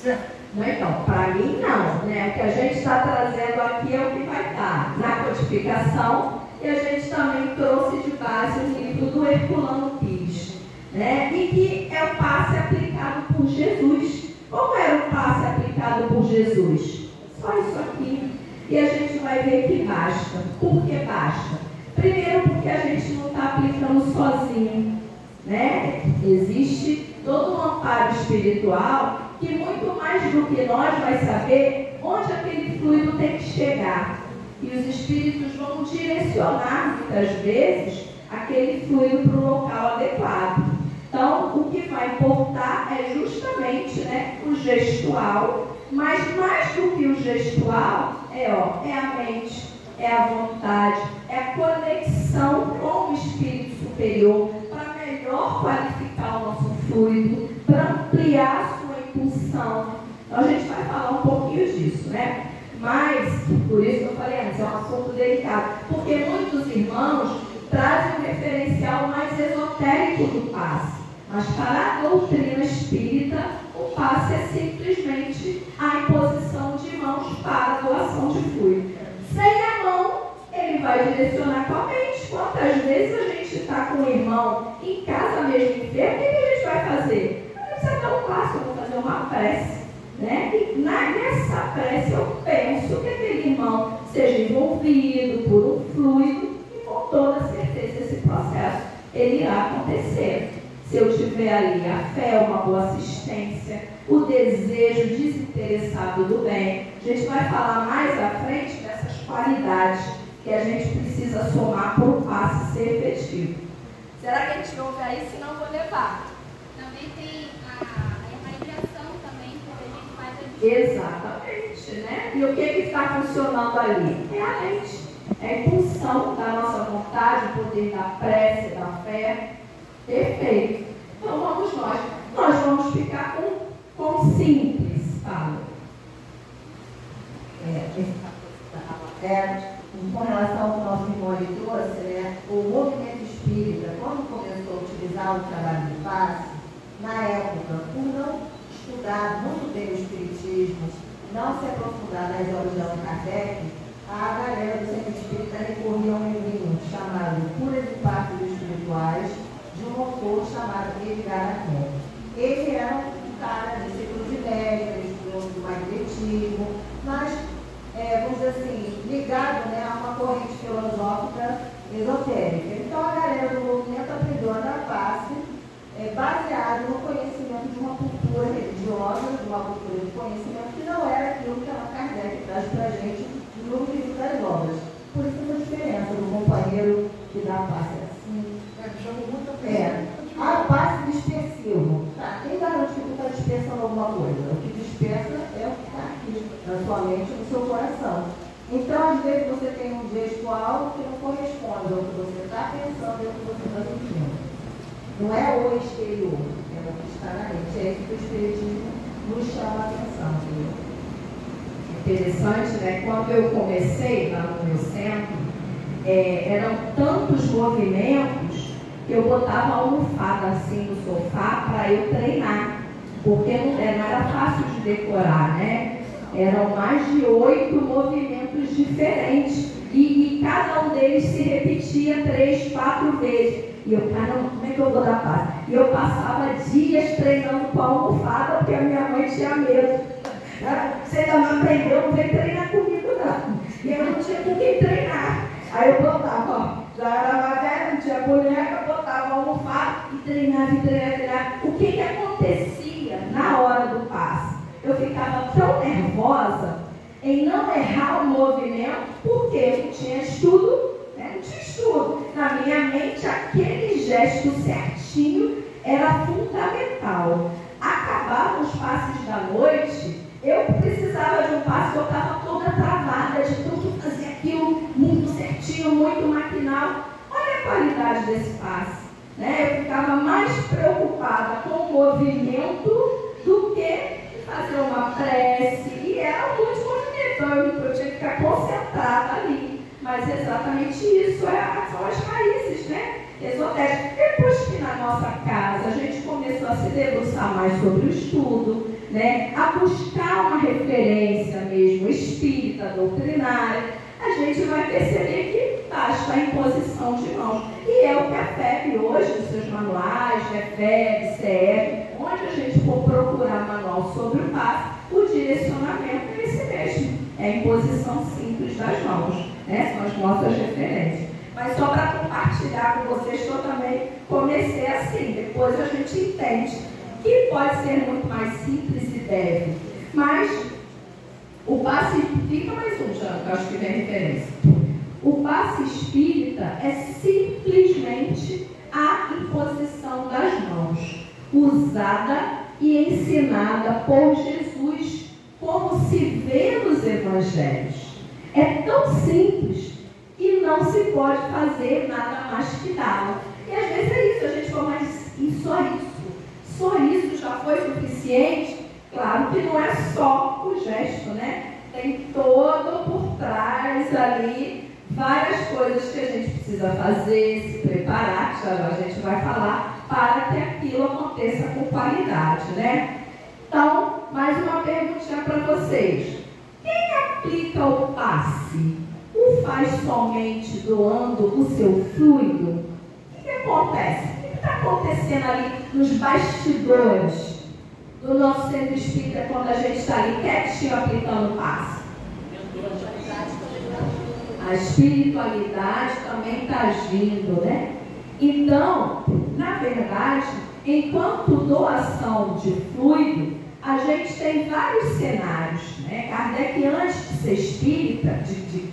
certo? Então, para mim não, né? O que a gente está trazendo aqui é o que vai estar na codificação, e a gente também trouxe de base o livro do Herculano Pires, né? E que é o passe aplicado por Jesus. Como era o passe aplicado por Jesus? Só isso aqui. E a gente vai ver que basta. Por que basta? Primeiro, porque a gente não está aplicando sozinho, né? Existe todo um amparo espiritual que muito mais do que nós vai saber onde aquele fluido tem que chegar. E os espíritos vão direcionar, muitas vezes, aquele fluido para o local adequado. Então, o que vai importar é justamente, né, o gestual, mas mais do que o gestual, é a mente, é a vontade, é a conexão com o espírito superior para melhor qualificar o nosso fluido, para ampliar a sua impulsão. Então, a gente vai falar um pouquinho disso, né? Mas, por isso que eu falei antes, é um assunto delicado, porque muitos irmãos trazem um referencial mais esotérico do passe. Mas para a doutrina espírita, o passe é simplesmente a imposição de mãos para a doação de fluido. Sem a mão, ele vai direcionar com a mente. Quantas vezes a gente está com o irmão em casa mesmo enfermo, o que a gente vai fazer? Não precisa dar um passo, eu vou fazer uma prece, né? E nessa prece eu penso que aquele irmão seja envolvido por um fluido e com toda certeza esse processo ele irá acontecer. Se eu tiver ali a fé, uma boa assistência, o desejo desinteressado do bem. A gente vai falar mais à frente dessas qualidades que a gente precisa somar para o passe ser efetivo. Será que a gente ouve aí? Senão eu vou levar. Também tem a irradiação também, que a gente faz a Exatamente, né? E o que está funcionando ali? É a mente. É a impulsão da nossa vontade, o poder da prece, da fé. Perfeito. Então vamos nós. Nós vamos ficar com simples, fala. Com relação ao que o nosso irmão ele trouxe, né, o movimento espírita, quando começou a utilizar o trabalho do passe, na época, por não estudado muito bem o Espiritismo, não se aprofundar nas obras de Allan Kardec, a galera do Centro Espírita recorria a um livrinho chamado Curas e Partos Espirituais, de um autor chamado Edgar Arnott. Ele era um cara de ciclo de médica, estudou do magnetismo, mas, vamos dizer assim, ligado, né, a uma corrente filosófica esotérica. Então a galera do movimento aprendeu a dar passe baseado no conhecimento de uma cultura religiosa, de uma cultura de conhecimento que não era aquilo que Allan Kardec traz para a gente no livro das obras. Por isso essa diferença do companheiro que dá passe assim. Chamou muita atenção. Passe dispersivo. Tá, quem garante que tu está dispersando alguma coisa? O que dispersa é o que está aqui, na sua mente, no seu coração. Então, às vezes, você tem um gestual que não corresponde ao que você está pensando e ao que você está sentindo. Não é o exterior, é o que está na mente. É isso que o Espiritismo nos chama a atenção. Interessante, né? Quando eu comecei lá no meu centro, eram tantos movimentos que eu botava a almofada assim no sofá para eu treinar, porque não era fácil de decorar, né? Eram mais de 8 movimentos diferentes e cada um deles se repetia 3, 4 vezes. E eu, caramba, como é que eu vou dar paz? E eu passava dias treinando com a almofada, porque a minha mãe tinha medo. Você ainda não aprendeu, não vem treinar comigo não. E eu não tinha com quem treinar. Aí eu botava, ó, já era mais velha, não tinha boneca, botava a almofada e treinava. O que acontecia na hora do passe? Eu ficava tão nervosa em não errar o movimento, porque eu não tinha estudo, né? Não tinha estudo. Na minha mente, aquele gesto certinho era fundamental. Acabavam os passes da noite, eu precisava de um passe, eu estava toda travada de tudo, fazer aquilo muito certinho, muito maquinal. Olha a qualidade desse passe, né? Eu ficava mais preocupada com o movimento do que fazer uma prece, e era muito movimento, eu tinha que ficar concentrada ali. Mas exatamente isso são as raízes, né? Esotéricas. Depois que na nossa casa a gente começou a se debruçar mais sobre o estudo, né? A buscar uma referência mesmo espírita, doutrinária, a gente vai perceber que basta a imposição de mãos. E é o que a FEB hoje, nos seus manuais, né? FEB, CF, onde a gente for procurar manual sobre o passe, o direcionamento é esse mesmo. É a imposição simples das mãos, né? São as nossas referências. Mas só para compartilhar com vocês que eu também comecei assim. Depois a gente entende que pode ser muito mais simples e deve. Mas o passe, fica mais um, Jana, que eu acho que vem referência. O passe espírita é simplesmente a imposição das mãos, usada e ensinada por Jesus, como se vê nos evangelhos. É tão simples que não se pode fazer nada mais que dá. E às vezes é isso, a gente fala, mas e só isso já foi suficiente? Claro que não é só o gesto, né? Tem todo por trás ali várias coisas que a gente precisa fazer, se preparar, que já a gente vai falar, para que aquilo aconteça com qualidade, né? Então, mais uma perguntinha para vocês. Quem aplica o passe? O faz somente doando o seu fluido? O que acontece? O que está acontecendo ali nos bastidores do nosso centro espírita quando a gente está ali quietinho aplicando o passe? A espiritualidade também está agindo, né? Então, na verdade, enquanto doação de fluido, a gente tem vários cenários, né? Kardec, antes de ser espírita,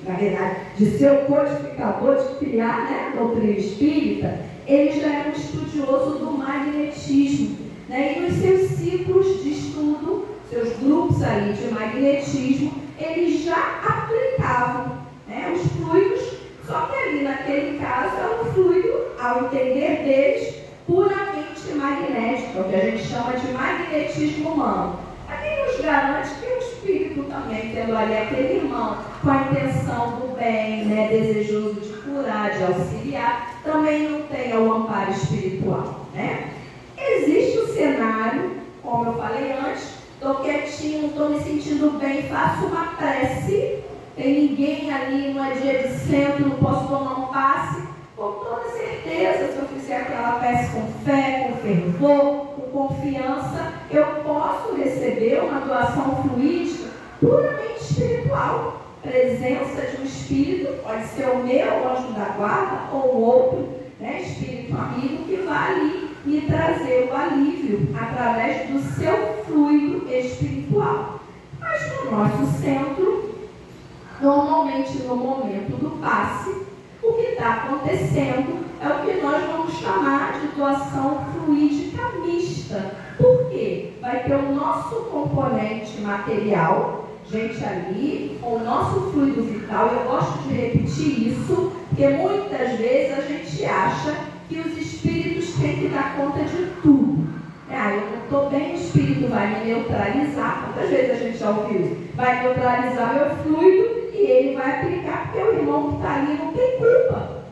na verdade, de ser o codificador, de criar, né, a doutrina espírita, ele já era um estudioso do magnetismo, né? E nos seus ciclos de estudo, seus grupos ali de magnetismo, eles já aplicavam, né, os fluidos, só que ali naquele caso é um fluido, ao entender deles, puramente magnético, o que a gente chama de magnetismo humano. Aqui nos garante que o espírito também, tendo ali aquele irmão com a intenção do bem, né, desejoso de curar, de auxiliar, também não tenha o amparo espiritual, né? Existe o cenário, como eu falei antes, estou quietinho, estou me sentindo bem, faço uma prece, tem ninguém ali, não é dia de centro, não posso tomar um passe, com toda certeza, se eu fizer aquela prece com fé, com fervor, com confiança, eu posso receber uma doação fluídica puramente espiritual. Presença de um espírito, pode ser o meu anjo da guarda ou outro, né, espírito amigo, que vai ali me trazer o alívio através do seu fluido espiritual. Mas no nosso centro, normalmente no momento do passe, o que está acontecendo é o que nós vamos chamar de doação fluídica mista. Por quê? Vai ter o nosso componente material, gente ali, o nosso fluido vital. Eu gosto de repetir isso, porque muitas vezes a gente acha que os espíritos têm que dar conta de tudo. Eu não estou bem, o espírito vai me neutralizar. Quantas vezes a gente já ouviu isso? Vai neutralizar meu fluido e ele vai aplicar, porque o irmão que está ali não tem culpa.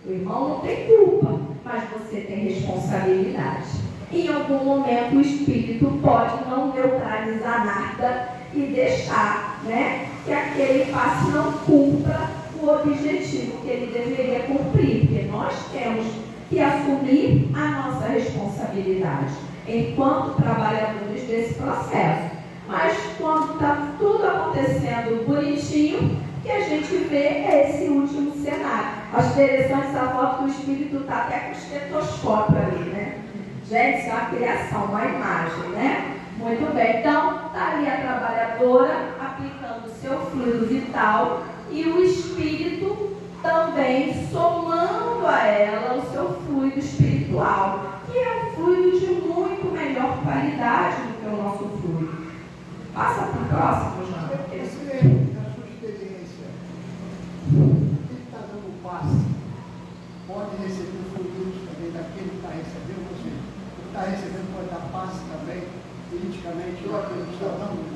O irmão não tem culpa, mas você tem responsabilidade. Em algum momento o espírito pode não neutralizar nada e deixar, né, que aquele passe não cumpra o objetivo que ele deveria cumprir, porque nós temos que assumir a nossa responsabilidade enquanto trabalhadores desse processo. Mas quando está tudo acontecendo bonitinho, que a gente vê esse último cenário. Acho interessante essa foto que o espírito está até com o estetoscópio ali, né? Gente, isso é uma criação, uma imagem, né? Muito bem, então está ali a trabalhadora aplicando o seu fluido vital e o espírito também somando a ela o seu fluido espiritual, que é um fluido de muito melhor qualidade do que o nosso fluido. Passa para o próximo, João. Você, na sua experiência, quem está dando o passe pode receber fluidos também daquele que está recebendo, ou seja, o que está recebendo pode dar passe também, politicamente, ou aquele que está dando.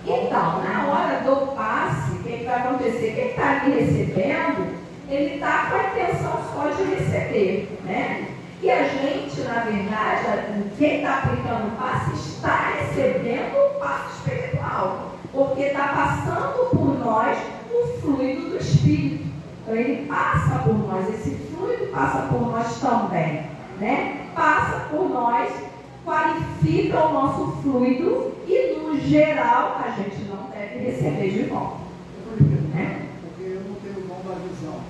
Então, na hora do passe, o que vai acontecer? Quem está ali recebendo, ele está com a intenção só de receber, né? E a gente, na verdade, quem está aplicando o passe está recebendo o passe espiritual, porque está passando por nós o fluido do Espírito. Então, ele passa por nós, esse fluido passa por nós também, né? Passa por nós, qualifica o nosso fluido e, no geral, a gente não deve receber de volta. Eu estou ligando, porque eu não tenho o dom da visão.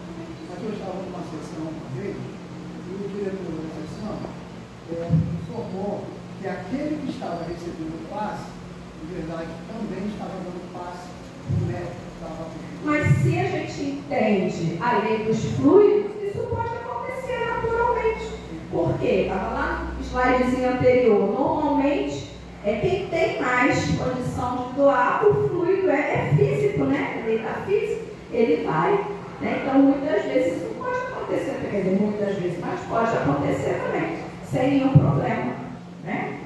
Mas eu estava numa sessão uma vez, e o diretor da sessão informou que aquele que estava recebendo o passe, de verdade, também estava dando passe no médico que estava aplicando. Mas se a gente entende a lei dos fluidos, isso pode acontecer naturalmente. Por quê? Estava lá no slidezinho anterior. Normalmente, quem tem mais condição de doar, o fluido é físico, né? A lei da física, ele vai. Né? Então, muitas vezes isso pode acontecer, quer dizer, muitas vezes, mas pode acontecer também, sem nenhum problema. Né?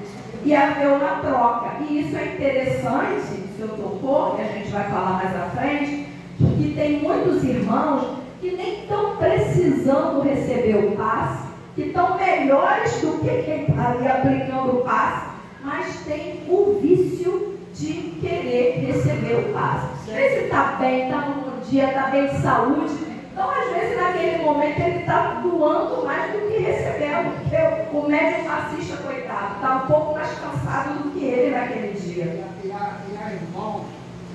E haver uma troca. E isso é interessante, se eu tocou, que a gente vai falar mais à frente, que tem muitos irmãos que nem estão precisando receber o passe, que estão melhores do que quem está ali aplicando o passe, mas tem o vício de querer receber o passe. Às vezes está bem, está num bom dia, está bem de saúde, então às vezes naquele momento ele está doando mais do que recebendo, porque o médico passista, coitado, está um pouco mais cansado do que ele naquele dia. E há irmãos,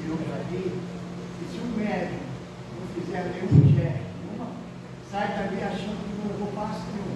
eu já vi, que se o médico não fizer nenhum gesto, sai dali achando que não levou passe nenhum.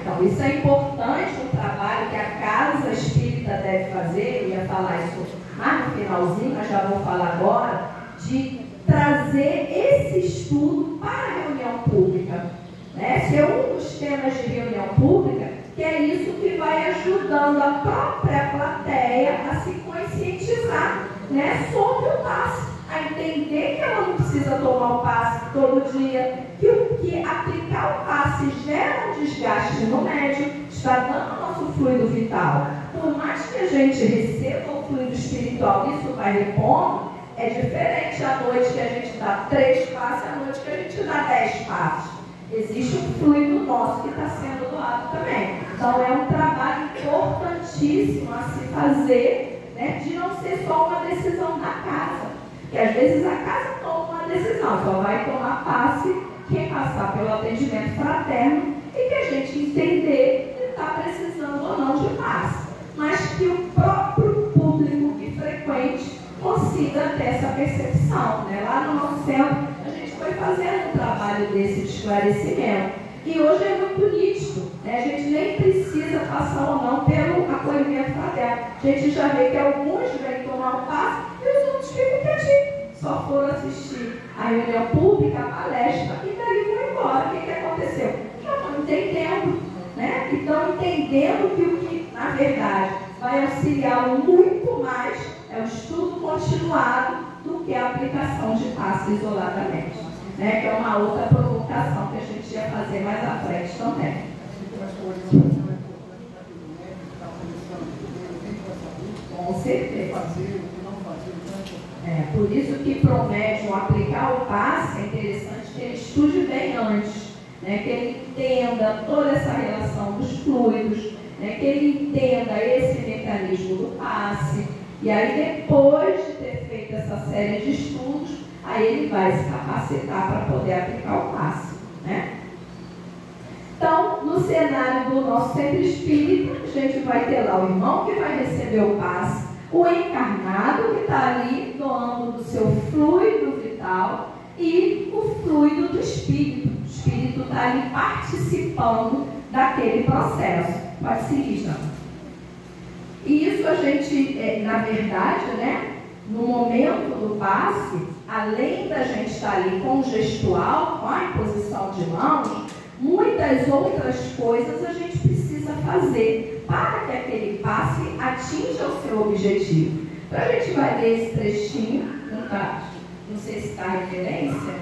Então isso é importante, um trabalho que a casa espírita deve fazer, eu ia falar isso mais no finalzinho, mas já vou falar agora, de trazer esse estudo para a reunião pública. Né? Ser um dos temas de reunião pública, que é isso que vai ajudando a própria plateia a se conscientizar, né, sobre o passe, a entender que ela não precisa tomar o passe todo dia, que aplicar o passe gera um desgaste no médium, está dando o nosso fluido vital. Por mais que a gente receba o fluido espiritual, isso vai repondo, é diferente a noite que a gente dá 3 passes, a noite que a gente dá 10 passes. Existe um fluido nosso que está sendo doado também. Então é um trabalho importantíssimo a se fazer, né, de não ser só uma decisão da casa. Porque às vezes a casa toma uma decisão, só vai tomar passe quem passar pelo atendimento fraterno e que a gente entender se está precisando ou não de passe. Mas que o próprio público que frequente consiga ter essa percepção, né? Lá no nosso centro, a gente foi fazendo um trabalho desse de esclarecimento. E hoje é muito nítido, né? A gente nem precisa passar ou não pelo acolhimento fraterno. A gente já vê que alguns vêm tomar um passe e os outros ficam quietinhos. Só foram assistir a reunião pública, a palestra, e daí foram embora. O que aconteceu? Já estão entendendo, né? Estão entendendo que o que, na verdade, vai auxiliá-lo muito mais é o estudo continuado do que a aplicação de passe isoladamente, né? Que é uma outra provocação que a gente ia fazer mais à frente também. Com certeza. Por isso que para o médium aplicar o passe, é interessante que ele estude bem antes, né? Que ele entenda toda essa relação dos fluidos, né? Que ele entenda esse mecanismo do passe, e aí depois de ter feito essa série de estudos, aí ele vai se capacitar para poder aplicar o passe, né? Então, no cenário do nosso centro espírita, a gente vai ter lá o irmão que vai receber o passe, o encarnado que está ali doando do seu fluido vital e o fluido do espírito. O espírito está ali participando daquele processo. Pode seguir, Jean. E isso a gente, na verdade, né, no momento do passe, além da gente estar ali com o gestual, com a imposição de mãos, muitas outras coisas a gente precisa fazer para que aquele passe atinja o seu objetivo. Então a gente vai ler esse trechinho, não sei se está a referência,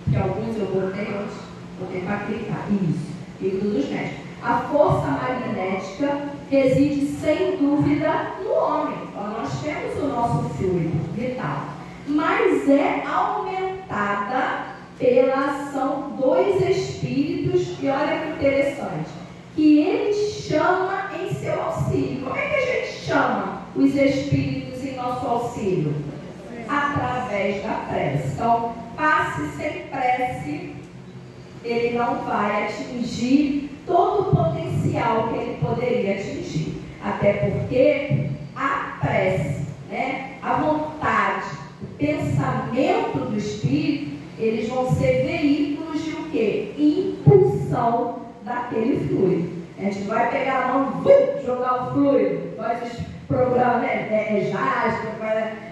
que alguns eu botei para clicar. Isso, livro dos médicos. A força magnética reside sem dúvida no homem. Então, nós temos o nosso fluido vital, mas é aumentada pela ação dos espíritos, e olha que interessante, que ele chama em seu auxílio. Como é que a gente chama os espíritos em nosso auxílio? Através da prece. Então, passe sem prece, ele não vai atingir todo o potencial que ele poderia atingir. Até porque a prece, né, a vontade, o pensamento do espírito, eles vão ser veículos de o quê? Impulsão daquele fluido. A gente vai pegar a mão, jogar o fluido, nós programas,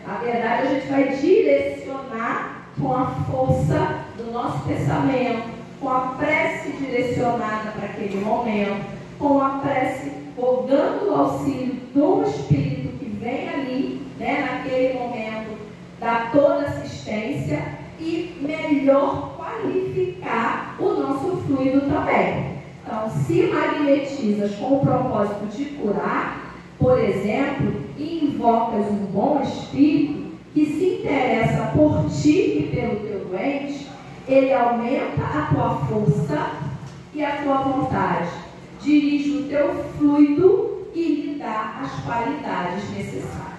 na verdade a gente vai direcionar com a força do nosso pensamento, com a prece direcionada para aquele momento, com a prece rogando o auxílio do Espírito que vem ali, né, naquele momento, dar toda assistência e melhor qualificar o nosso fluido também. Então, se magnetizas com o propósito de curar, por exemplo, e invocas um bom espírito que se interessa por ti e pelo teu doente, ele aumenta a tua força e a tua vontade, dirige o teu fluido e lhe dá as qualidades necessárias.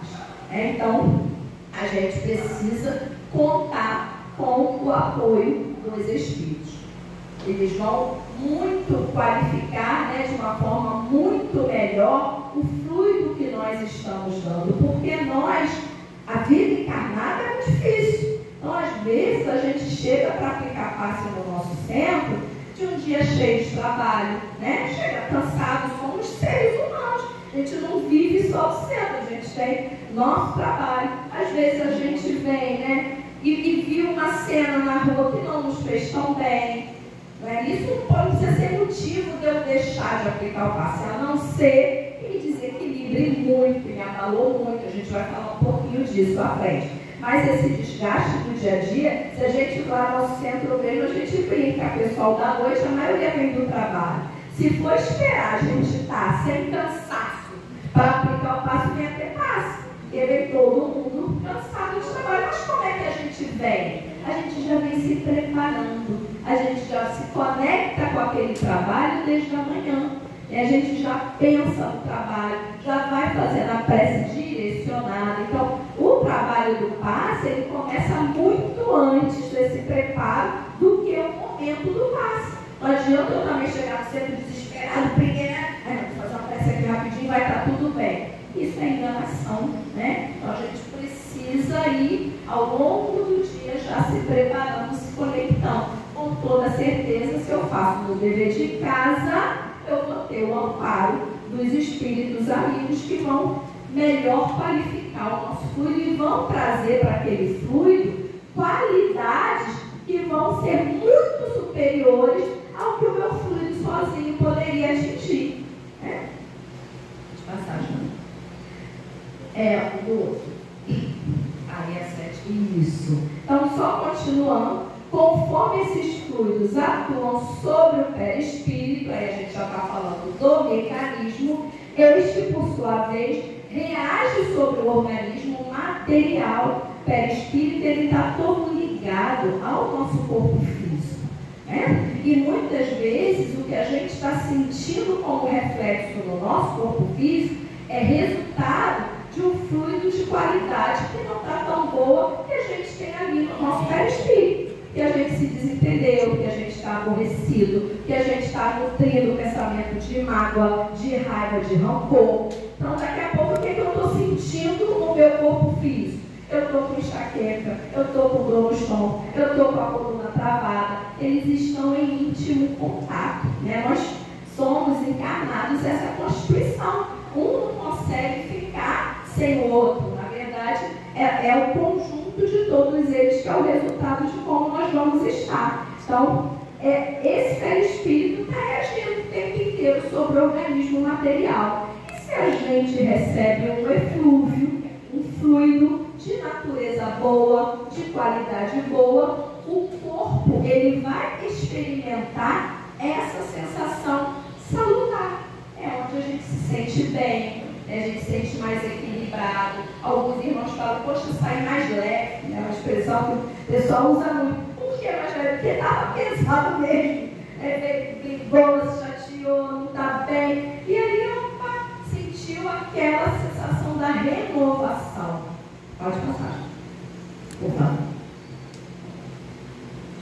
Então, a gente precisa contar com o apoio dos espíritos. Eles vão muito qualificar, né, de uma forma muito melhor o fluido que nós estamos dando, porque nós, a vida encarnada é muito difícil. Então, às vezes, a gente chega para aplicar passe no nosso centro de um dia cheio de trabalho, né? Chega cansado, somos seres humanos. A gente não vive só do centro, a gente tem nosso trabalho. Às vezes a gente vem, né, e viu uma cena na rua que não nos fez tão bem. Isso não precisa ser motivo de eu deixar de aplicar o passe, a não ser que me desequilibre muito, me abalou muito. A gente vai falar um pouquinho disso à frente. Mas esse desgaste do dia a dia, se a gente vai lá no centro mesmo, a gente brinca, pessoal da noite, a maioria vem do trabalho. Se for esperar a gente estar sem cansaço para aplicar o passe, vem até passe. Porque vem todo mundo cansado de trabalho. Mas como é que a gente vem? A gente já vem se preparando, a gente já se conecta com aquele trabalho desde a manhã. E A gente já pensa no trabalho, já vai fazendo a prece direcionada. Então, o trabalho do passe, ele começa muito antes desse preparo do que o momento do passe. Não adianta eu também chegar no centro desesperado, primeiro, vou fazer uma prece aqui rapidinho, vai estar tudo bem. Isso é enganação, né? Então, a gente precisa ir ao longo do dia já se preparando, se conectando. Com toda certeza, se eu faço meu dever de casa, eu vou ter o amparo dos espíritos amigos que vão melhor qualificar o nosso fluido e vão trazer para aquele fluido qualidades que vão ser muito superiores ao que o meu fluido sozinho poderia atingir. Passagem. O outro. Aí é 7. Isso. Então, só continuando. Conforme esses fluidos atuam sobre o perispírito, aí a gente já está falando do mecanismo, este, por sua vez, reage sobre o organismo material. O perispírito, ele está todo ligado ao nosso corpo físico, né? E muitas vezes o que a gente está sentindo como reflexo no nosso corpo físico é resultado de um fluido de qualidade que não está tão boa que a gente tem ali no nosso perispírito. Que a gente se desentendeu, que a gente está aborrecido, que a gente está nutrindo pensamento de mágoa, de raiva, de rancor. Então, daqui a pouco, o que eu estou sentindo no meu corpo físico? Eu estou com enxaqueca, eu estou com dor no estômago, eu estou com a coluna travada. Eles estão em íntimo contato, né? Nós somos encarnados essa constituição. Um não consegue ficar sem o outro. Na verdade, é o conjunto de todos eles que é o resultado de como nós vamos estar. Então, esse perispírito está reagindo o tempo inteiro sobre o organismo material. E se a gente recebe um eflúvio, um fluido de natureza boa, de qualidade boa, o corpo ele vai experimentar essa sensação salutar. É onde a gente se sente bem, a gente se sente mais equilibrado. Alguns irmãos falam, poxa, sai mais leve, né? Uma expressão que o pessoal usa muito. Por que mais leve? Porque estava pesado mesmo. Brigou, se chateou, não está bem. E aí, opa, sentiu aquela sensação da renovação. Pode passar. Por favor.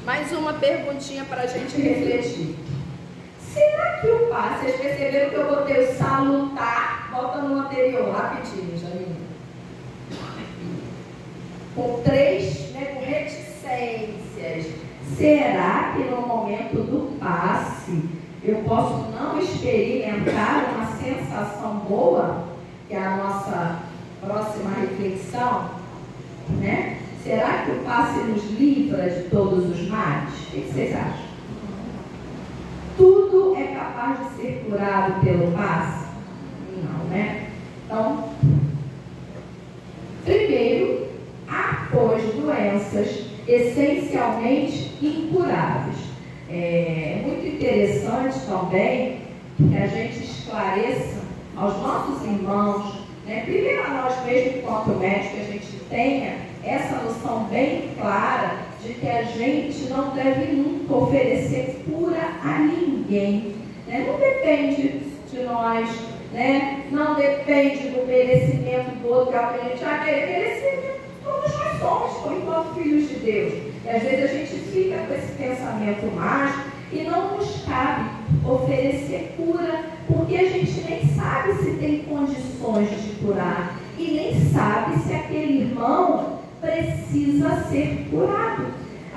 Mais uma perguntinha para a gente refletir. Será que o passe, vocês perceberam que eu botei o salutar? Volta no anterior, rapidinho, Janine. Com 3, né, com reticências. Será que no momento do passe eu posso não experimentar uma sensação boa? Que é a nossa próxima reflexão, né? Será que o passe nos livra de todos os males? O que vocês acham? Tudo é capaz de ser curado pelo passe? Não, né? Então, primeiro, após doenças essencialmente incuráveis. É muito interessante também que a gente esclareça aos nossos irmãos, né? Primeiro a nós mesmos, enquanto médicos, que a gente tenha essa noção bem clara de que a gente não deve nunca oferecer cura a ninguém, né? Não depende de nós, né? Não depende do merecimento do outro, que a gente vai merecer. Todos nós somos, por enquanto, filhos de Deus. E às vezes a gente fica com esse pensamento mágico e não nos cabe oferecer cura, porque a gente nem sabe se tem condições de curar e nem sabe se aquele irmão precisa ser curado.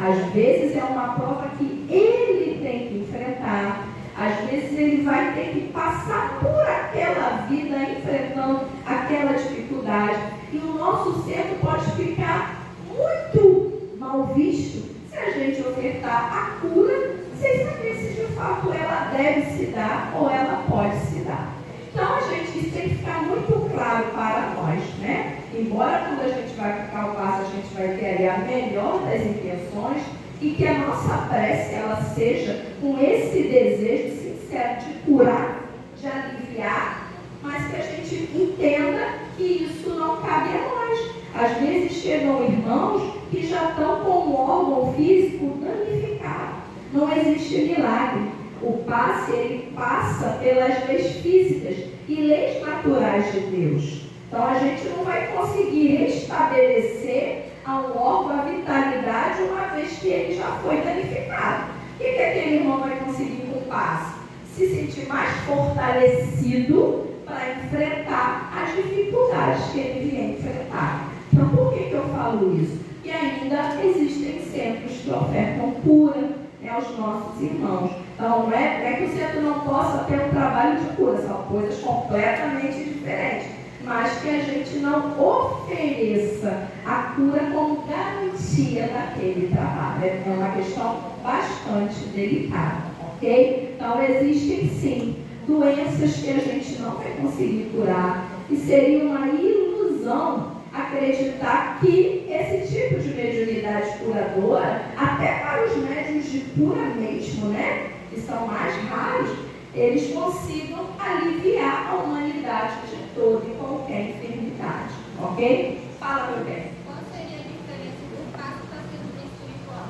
Às vezes é uma prova que ele tem que enfrentar, às vezes ele vai ter que passar por aquela vida enfrentando aquela dificuldade. E o nosso centro pode ficar muito mal visto se a gente ofertar a cura sem saber se de fato ela deve se dar ou ela pode se dar. Então, isso tem que ficar muito claro para nós, né? Embora quando a gente vai ficar o passo, a gente vai ter ali a melhor das intenções e que a nossa prece, ela seja com esse desejo sincero de curar, de aliviar, mas que a gente entenda que isso não cabe a nós. Às vezes chegam irmãos que já estão com o órgão físico danificado. Não existe milagre. O passe, ele passa pelas leis físicas e leis naturais de Deus. Então, a gente não vai conseguir restabelecer ao órgão a vitalidade uma vez que ele já foi danificado. O que aquele irmão vai conseguir com o passe? Se sentir mais fortalecido para enfrentar as dificuldades que ele vier enfrentar. Então, por que eu falo isso? Que ainda existem centros que ofertam cura, né, aos nossos irmãos. Então, não é que o centro não possa ter um trabalho de cura, são coisas completamente diferentes. Mas que a gente não ofereça a cura como garantia daquele trabalho. É uma questão bastante delicada, ok? Então, existem sim doenças que a gente não vai conseguir curar e seria uma ilusão acreditar que esse tipo de mediunidade curadora, até para os médiuns de cura mesmo, né, que são mais raros, eles consigam aliviar a humanidade de toda e qualquer enfermidade, ok? Fala, meu bem. Qual seria a diferença do passe para a cirurgia espiritual?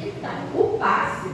Então, o passe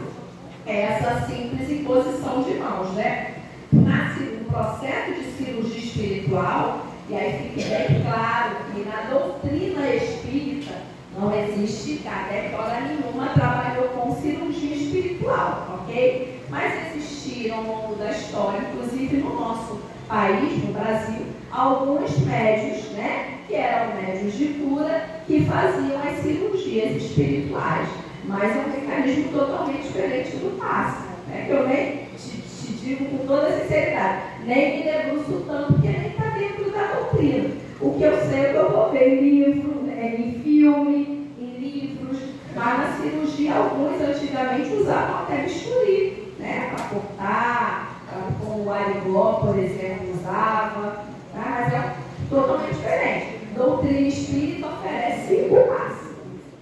é essa simples imposição de mãos, né? No processo de cirurgia espiritual, e aí fica bem claro que na doutrina espírita não existe, Kardec hora nenhuma trabalhou com cirurgia espiritual, ok? Mas existiram ao longo da história, inclusive no nosso país, no Brasil, alguns médios, né, que eram médios de cura, que faziam as cirurgias espirituais. Mas é um mecanismo totalmente diferente do passe, né? Que eu nem te digo com toda sinceridade, nem me debruço tanto, porque nem está dentro da doutrina. O que eu sei é que eu vou ver em livro, em filme, em livros, mas na cirurgia alguns antigamente usavam até bisturi, né? Para cortar, como o Arigó, por exemplo, usava, né? Mas é totalmente diferente. Doutrina espírita oferece o passe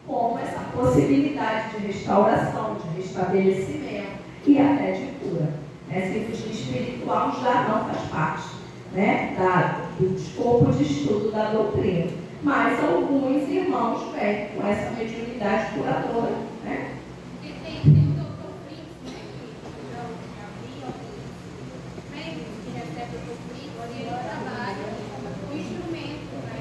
como essa possibilidade de restauração, de restabelecimento e até de cura. Cirurgia espiritual já não faz parte, né, do escopo de estudo da doutrina. Mas alguns irmãos vêm com essa mediunidade curadora, né? E tem o doutor Fritz, né, que eu já vi alguns membros que recebem o doutor Fritz, onde ele trabalha com instrumento, né?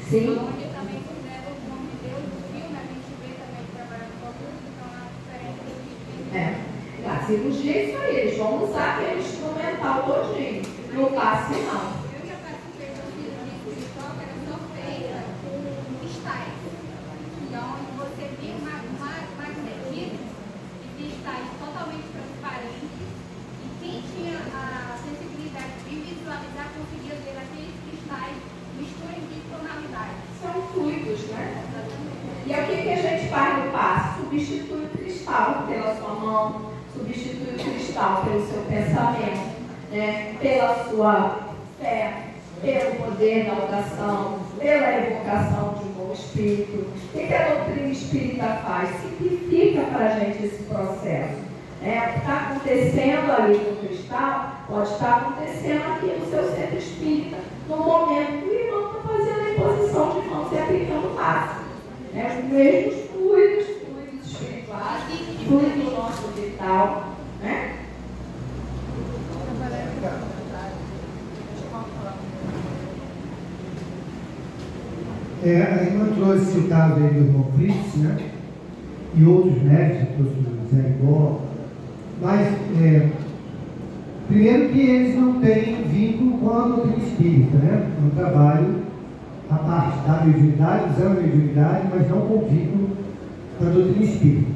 Sim. Onde também leva o nome de Deus no filme, a gente vê também trabalhando com a luz, então é diferente do espírito. A cirurgia é isso aí, eles vão usar aquele instrumental todinho. No passe, não. Eu já participei de uma cirurgia espiritual que era só feita com cristais. Então, você via magnetismo e cristais totalmente transparentes. E quem tinha a sensibilidade de visualizar conseguia ver aqueles cristais misturas de tonalidades. São fluidos, né? E aí, o que a gente faz no passe? Substitui o cristal pela sua mão, substitui o cristal pelo seu pensamento, né? Pela sua fé, pelo poder da oração, pela evocação de um bom espírito. O que a doutrina espírita faz? Simplifica para a gente esse processo. O que está acontecendo ali no cristal pode estar acontecendo aqui no seu centro espírita, no momento que o irmão está fazendo a imposição de mãos e aplicando o passe. Os mesmos fluidos espirituais, fluido do nosso vital, né? A irmã trouxe o caso aí do irmão Fritz, né? E outros médicos, trouxe o Zé Igor, mas primeiro que eles não têm vínculo com a doutrina espírita, né? É um trabalho a parte da mediunidade, usando a mediunidade, mas não com vínculo com a doutrina espírita.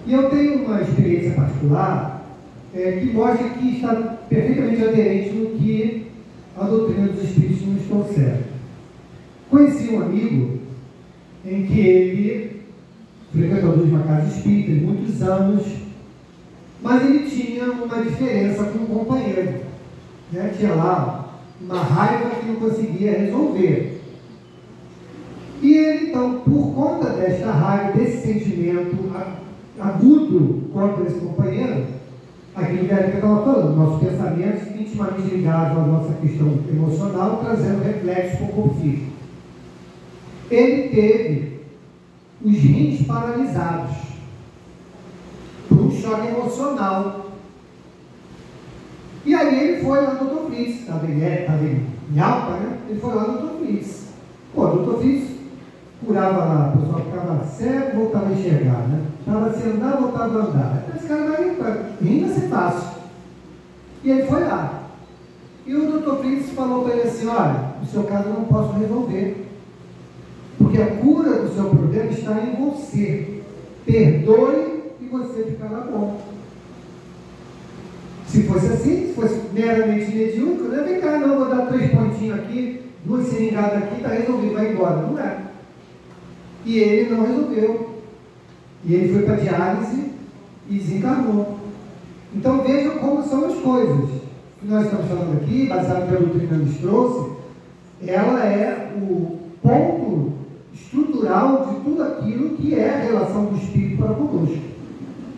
E eu tenho uma experiência particular que mostra que está perfeitamente aderente no que a doutrina dos espíritos nos concede. Conheci um amigo em que ele, frequentador de uma casa espírita de muitos anos, mas ele tinha uma diferença com um companheiro, né? Tinha lá uma raiva que não conseguia resolver. E ele, então, por conta desta raiva, desse sentimento agudo contra esse companheiro, aquilo que a Érica estava falando, nossos pensamentos intimamente ligados à nossa questão emocional, trazendo reflexos para o corpo físico. Ele teve os rins paralisados por um choque choque emocional. E aí ele foi lá no Dr. Fritz, estava em alta, né? Ele foi lá no Dr. Fritz. Pô, o Dr. Fritz curava lá, a pessoa ficava cego, voltava a enxergar, né? Estava se andar, voltava a andar. Esse cara vai ser fácil. E ele foi lá. E o Dr. Fritz falou para ele assim: olha, o seu caso eu não posso resolver, porque a cura do seu problema está em você. Perdoe e você ficará bom. Se fosse assim, se fosse meramente medíocre, né? Vem cá, não, vou dar 3 pontinhos aqui, 2 seringadas aqui, está resolvido, vai embora. Não é. E ele não resolveu. E ele foi para a diálise e desencarnou. Então vejam como são as coisas. O que nós estamos falando aqui, baseado pela doutrina nos trouxe, ela é o ponto estrutural de tudo aquilo que é a relação do espírito para conosco.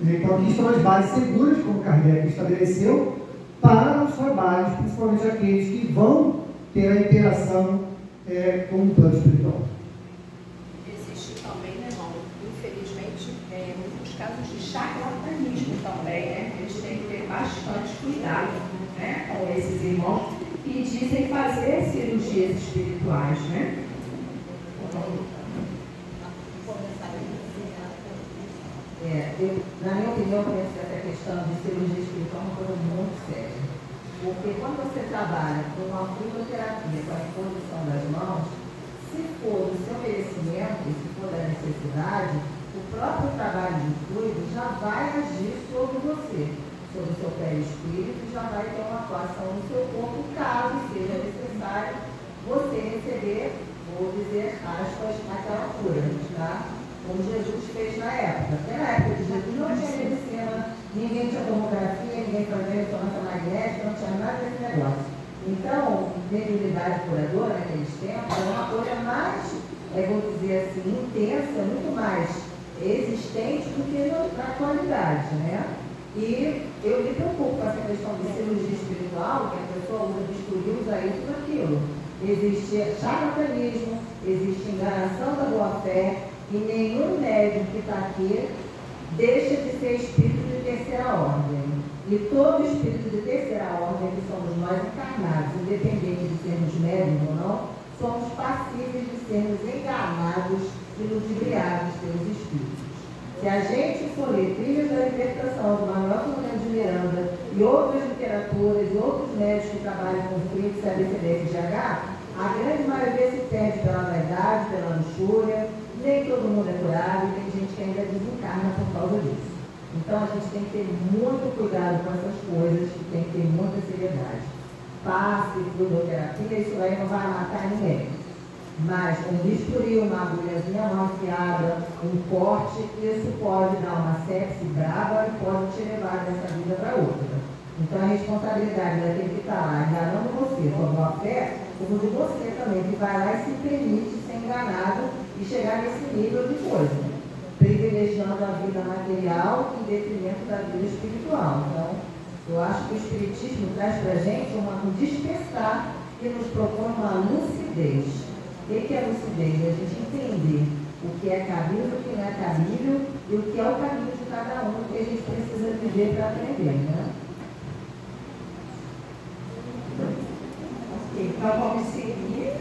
Então aqui estão as bases seguras, como Kardec estabeleceu, para os trabalhos, principalmente aqueles que vão ter a interação com o plano espiritual. Existe também, né, irmão, infelizmente, muitos casos de charlatanismo também, né? Eles têm que ter bastante cuidado, né, com esses irmãos que dizem fazer cirurgias espirituais, né? Na minha opinião, eu penso que essa questão de cirurgia espiritual é uma coisa muito séria. Porque quando você trabalha com uma fluidoterapia, com a imposição das mãos, se for do seu merecimento, e se for da necessidade, o próprio trabalho de fluido já vai agir sobre você, sobre o seu perispírito, e já vai ter uma atuação no seu corpo, caso seja necessário você receber, vou dizer, aspas, aquela cura, tá? Como Jesus fez na época. Porque na época de Jesus não tinha medicina, ninguém tinha tomografia, ninguém fazia ressonância magnética, não tinha nada desse negócio. Então, mediunidade curadora naqueles tempos era uma coisa mais, vou dizer assim, intensa, muito mais existente do que na atualidade, né? E eu me preocupo com essa questão de cirurgia espiritual, que a pessoa usa bisturi, usa isso e aquilo. Existe charlatanismo, existe enganação da boa-fé, e nenhum médium que está aqui deixa de ser espírito de terceira ordem. E todo espírito de terceira ordem, que somos nós encarnados, independente de sermos médiums ou não, somos passíveis de sermos enganados e ludibriados pelos espíritos. Se a gente for ler Trilhas da Libertação, do Manuel Filomeno de Miranda, e outras literaturas, e outros médicos que trabalham com os espíritos ABCD e FGH, a grande maioria se perde pela vaidade, pela luxúria. Nem todo mundo é curável, e tem gente que ainda desencarna por causa disso. Então a gente tem que ter muito cuidado com essas coisas, tem que ter muita seriedade. Passe, fluidoterapia, isso aí não vai matar ninguém. Mas um bisturi, uma agulhazinha mal afiada, um corte, isso pode dar uma sepse brava e pode te levar dessa vida para outra. Então a responsabilidade daquele que está lá enganando você com a boa fé, como de você também, que vai lá e se permite ser enganado e chegar nesse nível de coisa, privilegiando a vida material em detrimento da vida espiritual. Então, eu acho que o Espiritismo traz para a gente um despertar que nos propõe uma lucidez. O que é lucidez? A gente entender o que é cabível, o que não é cabível e o que é o caminho de cada um, o que a gente precisa viver para aprender, né? Ok, então vamos seguir.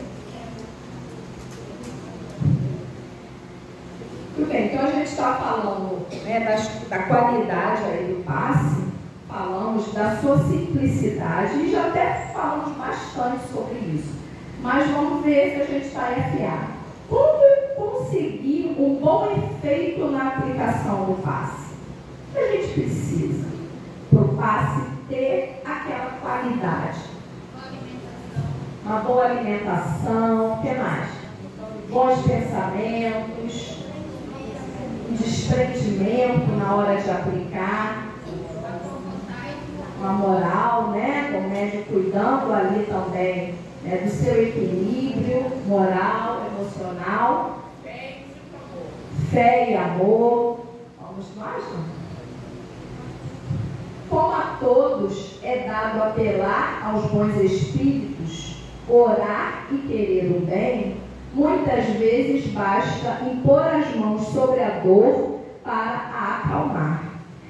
Muito bem, então a gente está falando, né, da qualidade aí do passe, falamos da sua simplicidade e já até falamos bastante sobre isso. Mas vamos ver se a gente está afiado. Como conseguir um bom efeito na aplicação do passe? O que a gente precisa para o passe ter aquela qualidade? Uma boa alimentação, o que mais? Bons pensamentos, desprendimento na hora de aplicar, uma moral, né? O médico cuidando ali também, né, do seu equilíbrio moral, emocional, fé e amor. Vamos mais, não? Como a todos é dado apelar aos bons espíritos, orar e querer o bem, muitas vezes basta impor as mãos sobre a dor para a acalmar.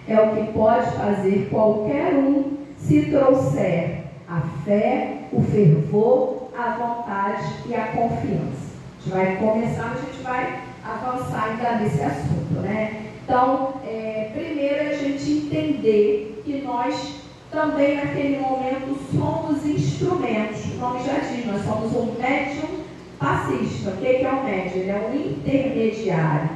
é o que pode fazer qualquer um se trouxer a fé, o fervor, a vontade e a confiança. A gente vai começar, a gente vai avançar ainda nesse assunto, né? Então, primeiro é a gente entender que nós também naquele momento somos instrumentos. O nome já diz, nós somos um médium passista. O que é o médium? Ele é um intermediário.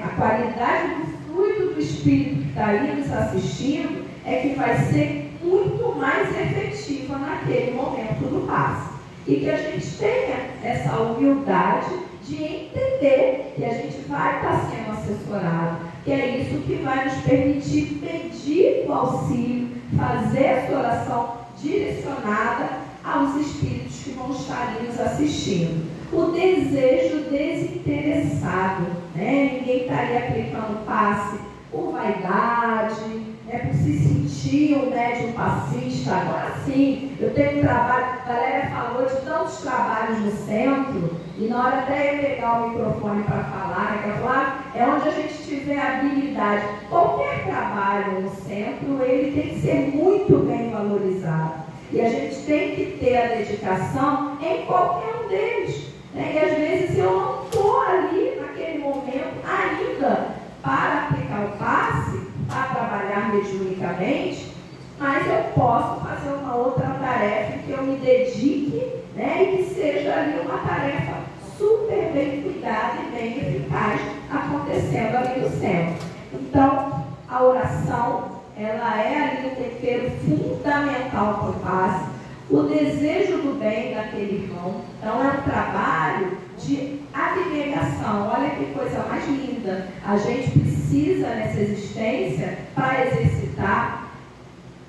A qualidade do fluido do Espírito que está ali nos assistindo é que vai ser muito mais efetiva naquele momento do passe. E que a gente tenha essa humildade de entender que a gente vai estar sendo assessorado, que é isso que vai nos permitir pedir o auxílio, fazer essa oração direcionada aos espíritos que vão estar ali nos assistindo. O desejo desinteressado, né? Ninguém está ali aplicando passe por vaidade, por se sentir um médium passista. Agora sim, eu tenho um trabalho, a Valéria falou de tantos trabalhos no centro, e na hora até eu pegar o microfone para falar, ela falar, é onde a gente tiver habilidade. Qualquer trabalho no centro, ele tem que ser muito bem valorizado. E a gente tem que ter a dedicação em qualquer um deles. E às vezes eu não estou ali naquele momento ainda para aplicar o passe, para trabalhar mediunicamente, mas eu posso fazer uma outra tarefa que eu me dedique, e que seja ali uma tarefa super bem cuidada e bem eficaz acontecendo ali no centro. Então, a oração, ela é ali um tempero fundamental para o passe. O desejo do bem daquele irmão. Então, é um trabalho de abnegação. Olha que coisa mais linda. A gente precisa, nessa existência, para exercitar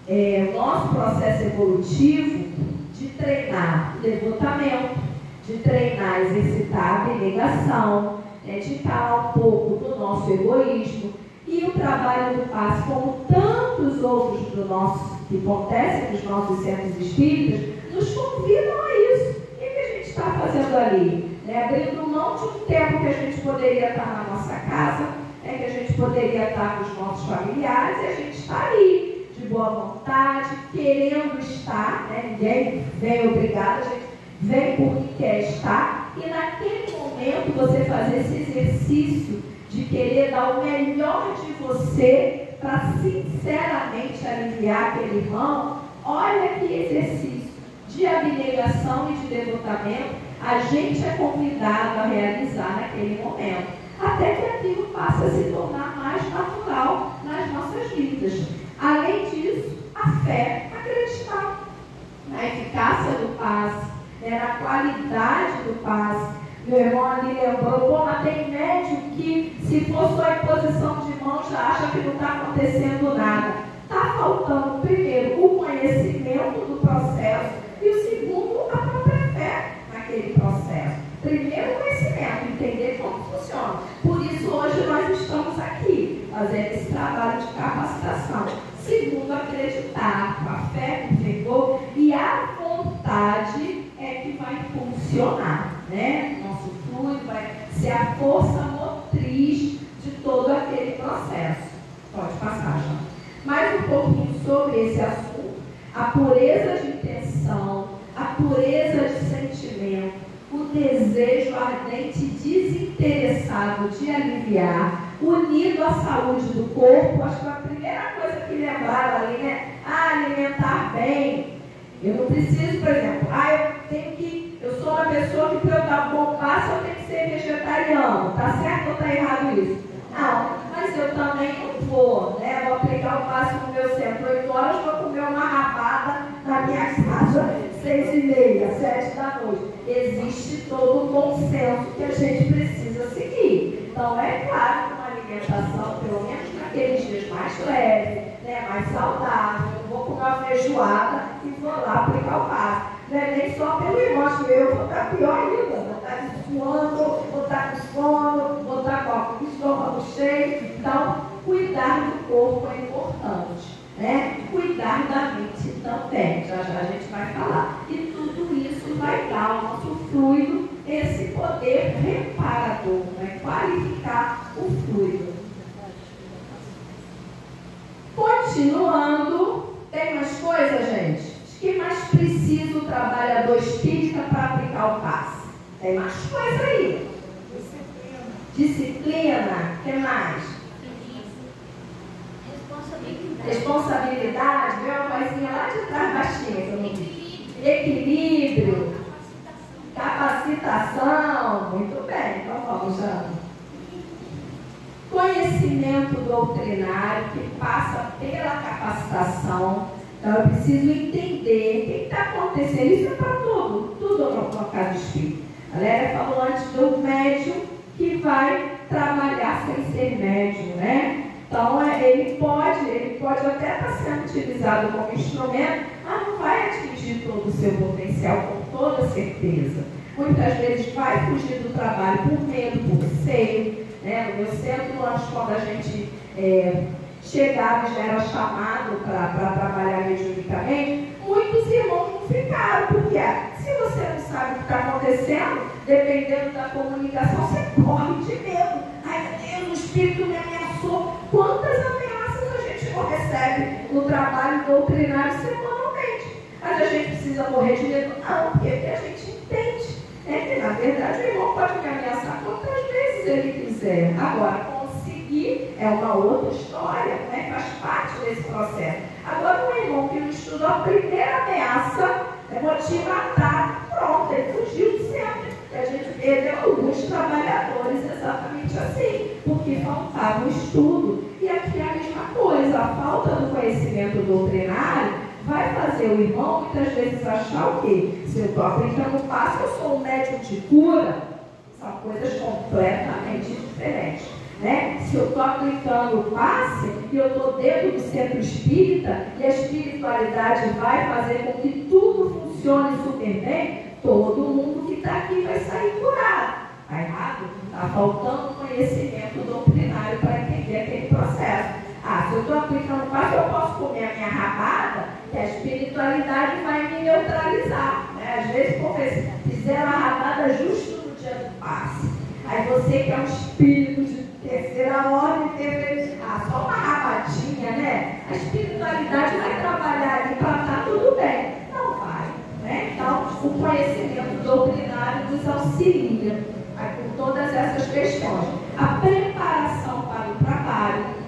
o nosso processo evolutivo, de treinar o devotamento, de treinar, exercitar a abnegação, de calar um pouco do nosso egoísmo. E o trabalho do passe, como tantos outros que acontecem nos nossos centros espíritas, nos convidam a isso. O que a gente está fazendo ali? Abrindo mão de um tempo que a gente poderia estar na nossa casa, que a gente poderia estar com os nossos familiares, e a gente está ali, de boa vontade, querendo estar, ninguém vem obrigado, a gente vem porque quer estar, e naquele momento você fazer esse exercício de querer dar o melhor de você para sinceramente aliviar aquele irmão. Olha que exercício de abnegação e de devotamento a gente é convidado a realizar naquele momento, até que aquilo passe a se tornar mais natural nas nossas vidas. Além disso, a fé, acreditar na eficácia do passe, na qualidade do passe. Meu irmão ali lembrou, mas tem médium que, se for só imposição de mãos, já acha que não está acontecendo nada. Está faltando, primeiro, o conhecimento do processo e o segundo, a própria fé naquele processo. Primeiro, o conhecimento, entender como funciona. Por isso, hoje nós estamos aqui, fazendo esse trabalho de capacitação. Segundo, acreditar, com a fé, com o fervor e a vontade é que vai funcionar, Nosso fluido vai ser a força motriz de todo aquele processo. Pode passar, já. Mais um pouquinho sobre esse assunto. A pureza de intenção, a pureza de sentimento, o desejo ardente e desinteressado de aliviar, unido à saúde do corpo. Acho que a primeira coisa que lembraram ali, alimentar bem. Eu não preciso, por exemplo, eu sou uma pessoa que para eu dar bom passo eu tenho que ser vegetariano. Está certo ou está errado isso? Não, mas eu também não vou, vou aplicar o passo no meu centro 8 horas, vou comer uma rabada na minha casa 6h30, 7 da noite. Existe todo um bom senso que a gente precisa seguir. Então é claro que uma alimentação, pelo menos naqueles dias mais leve, mais saudável, eu vou comer uma feijoada e vou lá aplicar o passo. Não é nem só pelo irmão, acho que eu vou estar pior ainda, vou estar suando, vou estar com sono, vou estar com o estômago cheio. Então, cuidar do corpo é importante, Cuidar da mente também, já a gente vai falar. E tudo isso vai dar ao nosso fluido esse poder reparador, qualificar o fluido. Continuando, tem mais coisas, gente? O que mais precisa o trabalhador espírita para aplicar o passe? Tem mais coisa aí. Disciplina. O que mais? Responsabilidade. Vê uma coisinha lá de trás baixinha. Equilíbrio. Capacitação. Muito bem. Então vamos, Jana. Conhecimento doutrinário que passa pela capacitação. Então eu preciso entender o que está acontecendo. Isso é para tudo no caso espírita. A Lélia falou antes do médium que vai trabalhar sem ser médium, né? Então ele pode até estar sendo utilizado como instrumento, mas não vai atingir todo o seu potencial com toda certeza. Muitas vezes vai fugir do trabalho por medo, por receio. Né? No meu centro, antes, quando a gente chegava e já era chamado para trabalhar mediunicamente, muitos irmãos não ficaram, porque se você não sabe o que está acontecendo, dependendo da comunicação, você corre de medo. Ai meu Deus, o espírito me ameaçou. Quantas ameaças a gente não recebe no trabalho doutrinário semanalmente? Mas a gente precisa morrer de medo? Não, porque a gente entende. Que na verdade o irmão pode me ameaçar quantas vezes ele quiser. Agora, conseguir é uma outra história, né? Faz parte desse processo. Agora, um irmão que não estudou, a primeira ameaça vou te matar, pronto, ele fugiu sempre. E a gente perdeu alguns trabalhadores exatamente assim, porque faltava o estudo. E aqui é a mesma coisa, a falta do conhecimento doutrinário vai fazer o irmão muitas vezes achar o quê? Se eu estou aplicando o passe, eu sou um médium de cura. São coisas completamente diferentes. Né? Se eu estou aplicando o passe e eu estou dentro do centro espírita e a espiritualidade vai fazer com que tudo funcione super bem, todo mundo que está aqui vai sair curado. Está errado? Está faltando conhecimento doutrinário para entender aquele processo. Se eu estou aplicando o passe, eu posso comer a minha rabada, que a espiritualidade vai me neutralizar. Né? Às vezes, porque fizeram a rabada justo no dia do passe. Aí você que é um espírito de terceira ordem, teve só uma rabadinha, né? A espiritualidade vai trabalhar ali para estar tudo bem. Não vai. Né? Então, o conhecimento doutrinário nos auxilia com todas essas questões. A preparação para o trabalho,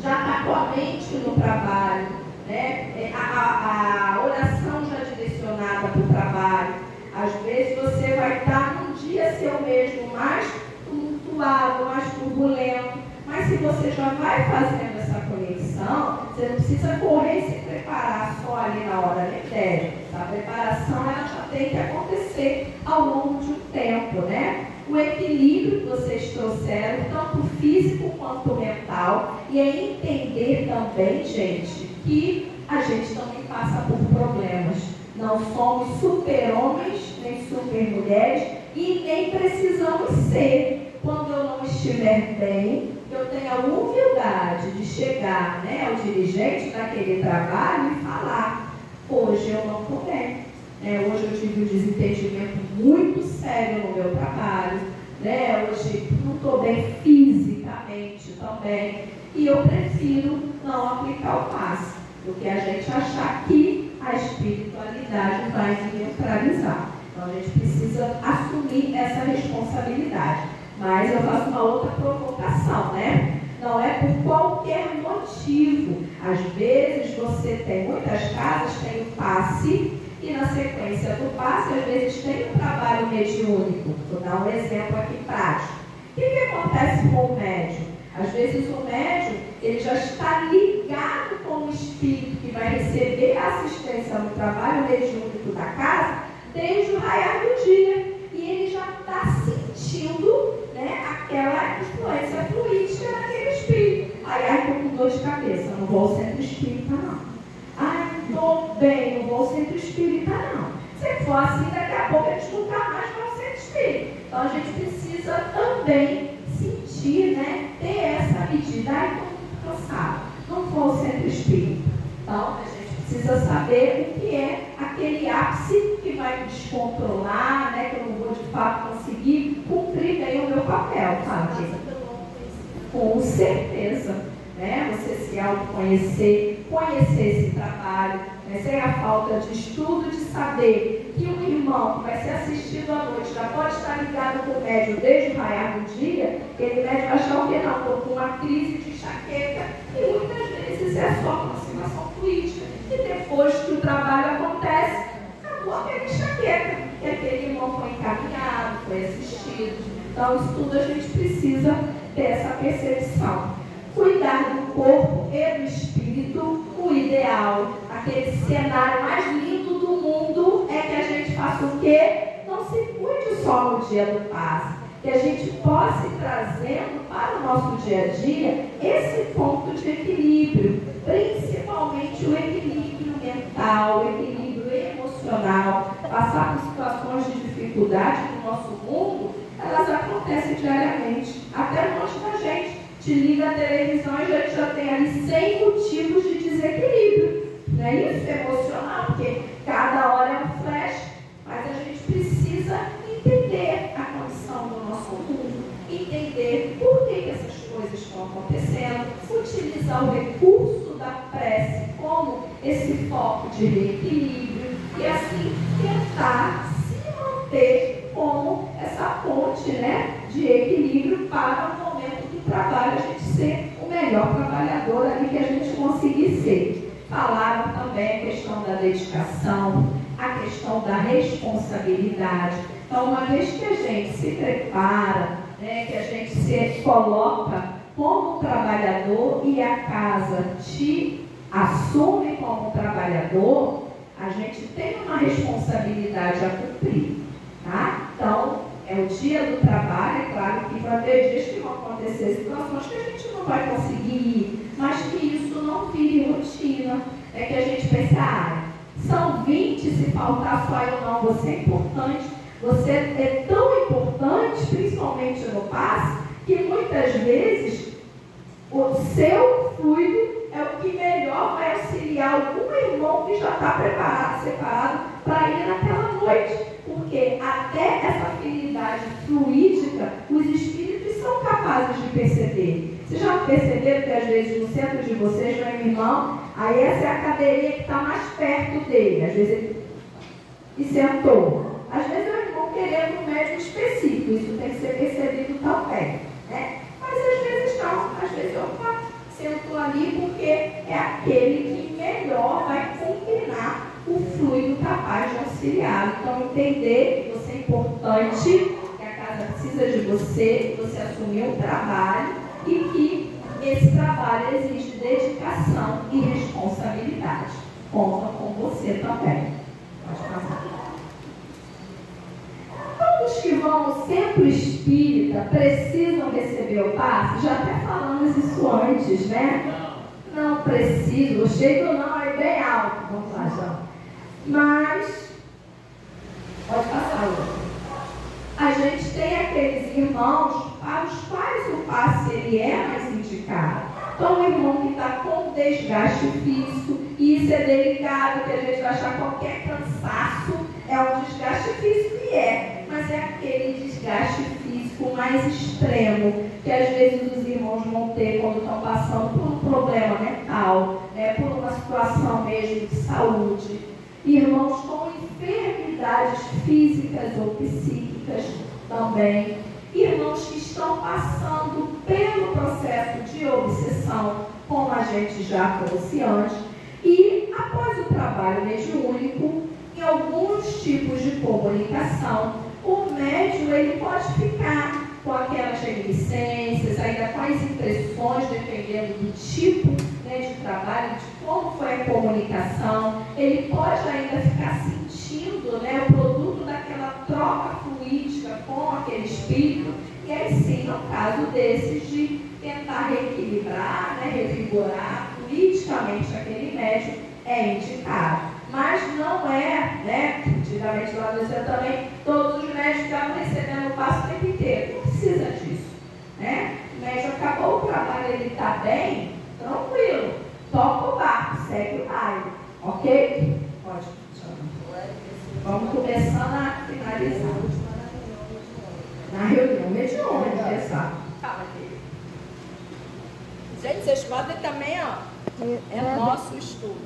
já está com a mente no trabalho, né? A oração já direcionada para o trabalho. Às vezes você vai estar num dia seu mesmo mais tumultuado, mais turbulento, mas se você já vai fazendo essa conexão, você não precisa correr e se preparar só ali na hora litéria. A preparação ela já tem que acontecer ao longo de um tempo, né? O equilíbrio que vocês trouxeram, tanto físico quanto mental, e é entender também, gente, que a gente também passa por problemas. Não somos super-homens, nem super-mulheres, e nem precisamos ser. Quando eu não estiver bem, eu tenho a humildade de chegar, né, ao dirigente daquele trabalho e falar: hoje eu não estou bem. Hoje eu tive um desentendimento muito sério no meu trabalho. Hoje não estou bem fisicamente também. E eu prefiro não aplicar o passe, do que a gente achar que a espiritualidade vai me neutralizar. Então a gente precisa assumir essa responsabilidade. Mas eu faço uma outra provocação, né? Não é por qualquer motivo. Às vezes você tem, muitas casas tem o passe e na sequência do passe, às vezes tem um trabalho mediúnico. Vou dar um exemplo aqui prático. O que acontece com o médium? Às vezes o médium, ele já está ligado com o espírito que vai receber a assistência no trabalho mediúnico da casa desde o raiar do dia. E ele já está sentindo, né, aquela influência fluídica naquele espírito. Ai, estou com dor de cabeça, não vou ao centro espírita, não. Ai, estou bem, não vou ao centro espírita, não. Se for assim, daqui a pouco a gente nunca mais vai ao centro espírita. Então a gente precisa também sentir, né, ter essa medida. Ai, estou muito cansado, não vou ao centro espírita. Então a gente precisa saber o que é aquele ápice que vai me descontrolar, né, que eu não vou de fato conseguir cumprir bem o meu papel, sabe? Com certeza. né? Você se autoconhecer, conhecer esse trabalho, né? Sem a falta de estudo, de saber que um irmão que vai ser assistido à noite já pode estar ligado com o médium desde o raiar do dia, aquele médium vai achar o que não, estou com uma crise de enxaqueca, e muitas vezes é só aproximação fluídica. E depois que o trabalho acontece, acabou aquela enxaqueca, e aquele irmão foi encaminhado, foi assistido. Então, isso tudo a gente precisa ter essa percepção. Cuidar do corpo e do espírito, o ideal, aquele cenário mais lindo do mundo é que a gente faça o quê? Não se cuide só no dia do passe, que a gente possa ir trazendo para o nosso dia a dia esse ponto de equilíbrio, principalmente o equilíbrio mental, o equilíbrio emocional. Passar por situações de dificuldade no nosso mundo, elas acontecem diariamente, até longe da gente. Te liga a televisão e a gente já tem ali 100 motivos de desequilíbrio. Não é isso? Emocional, porque cada hora é um flash, mas a gente precisa entender a condição do nosso mundo, entender por que essas coisas estão acontecendo, utilizar o recurso da prece como esse foco de reequilíbrio e assim tentar se manter como essa ponte, né, de equilíbrio para o momento do trabalho, a gente ser o melhor trabalhador ali que a gente conseguir ser. Falaram também a questão da dedicação, a questão da responsabilidade. Então, uma vez que a gente se prepara, né, que a gente se coloca como trabalhador e a casa te assume como trabalhador, a gente tem uma responsabilidade a cumprir, tá? Então, é o dia do trabalho, é claro que vai ter dias que vão acontecer situações que a gente não vai conseguir ir, mas que isso não vire rotina, é que a gente pense, são 20, se faltar só eu não, você é importante, você é tão importante, principalmente no passe, que muitas vezes o seu fluido é o que melhor vai auxiliar algum irmão que já está preparado, separado, para ir naquela noite. Porque até essa afinidade fluídica, os espíritos são capazes de perceber. Vocês já perceberam que às vezes no centro de vocês vai um irmão, aí essa é a cadeirinha que está mais perto dele, às vezes ele e sentou. Às vezes é um irmão querendo um médico específico, isso tem que ser percebido também, né? Mas às vezes não, às vezes opa, sentou ali porque é aquele que melhor vai combinar o fluido capaz de auxiliar. Então, entender que você é importante, que a casa precisa de você, que você assumiu um trabalho e que esse trabalho exige dedicação e responsabilidade. Conta com você também. Pode passar. Todos que vão ao centro espírita precisam receber o passe? Já até falamos isso antes, né? Não preciso, o cheiro não é bem alto. Vamos lá, João. Mas, pode passar hoje. A gente tem aqueles irmãos para os quais o passe ele é mais indicado. Então, um irmão que está com desgaste físico, e isso é delicado, que a gente vai achar qualquer cansaço, é um desgaste físico e mas é aquele desgaste físico mais extremo, que às vezes os irmãos vão ter quando estão passando por um problema mental, por uma situação mesmo de saúde. Irmãos com enfermidades físicas ou psíquicas também. Irmãos que estão passando pelo processo de obsessão, como a gente já trouxe antes, e após o trabalho mediúnico, em alguns tipos de comunicação, o médium ele pode ficar com aquelas reminiscências, ainda com as impressões, dependendo do tipo de trabalho, de como foi a comunicação, ele pode ainda ficar sentindo o produto daquela troca fluídica com aquele espírito, e aí sim, no caso desses, de tentar reequilibrar, revigorar fluidicamente aquele médium, é indicado. Mas não é, antigamente lá no Brasil também, todos os médicos estavam recebendo o passo o tempo inteiro. Não precisa disso, O médico acabou o trabalho, ele está bem, tranquilo. Toca o barco, segue o baile, ok? Pode continuar. Vamos começando a finalizar. Na reunião mediúnica, exato. Fala, querido. Gente, vocês podem também, ó. É nosso estudo.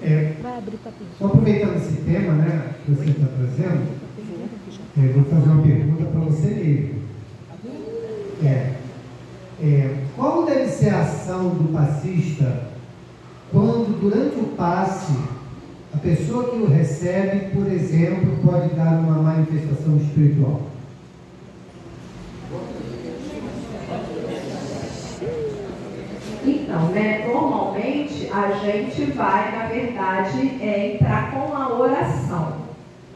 Vai abrir papinho. Só aproveitando esse tema, né, que você está trazendo, eu vou fazer uma pergunta para você mesmo. Qual deve ser a ação do passista quando, durante o passe, a pessoa que o recebe, por exemplo, pode dar uma manifestação espiritual? Então, né, normalmente a gente vai, na verdade, entrar com a oração.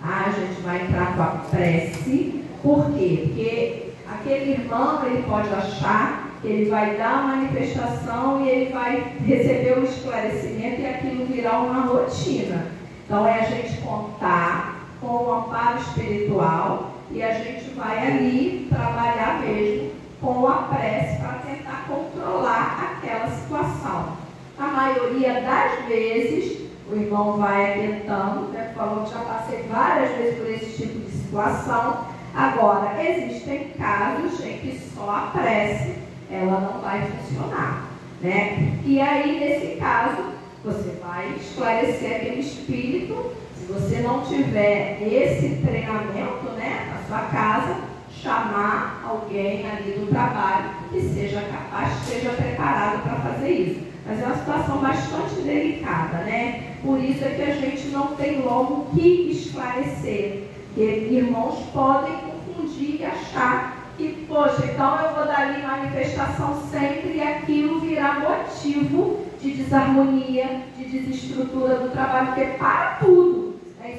Tá? A gente vai entrar com a prece. Por quê? Porque aquele irmão, ele pode achar que ele vai dar a manifestação e ele vai receber o esclarecimento e aquilo virar uma rotina. Então, é a gente contar com o amparo espiritual e a gente vai ali trabalhar mesmo com a prece para tentar controlar aquela situação. A maioria das vezes, o irmão vai aquietando, né? Falou que já passei várias vezes por esse tipo de situação. Agora, existem casos em que só a prece, ela não vai funcionar, né? E aí, nesse caso, você vai esclarecer aquele espírito. Se você não tiver esse treinamento, né, na sua casa, chamar alguém ali do trabalho que seja capaz, esteja preparado para fazer isso. Mas é uma situação bastante delicada, né? Por isso é que a gente não tem logo o que esclarecer. Porque irmãos podem confundir e achar que, poxa, então eu vou dar ali manifestação sempre e aquilo virar motivo de desarmonia, de desestrutura do trabalho, porque para tudo.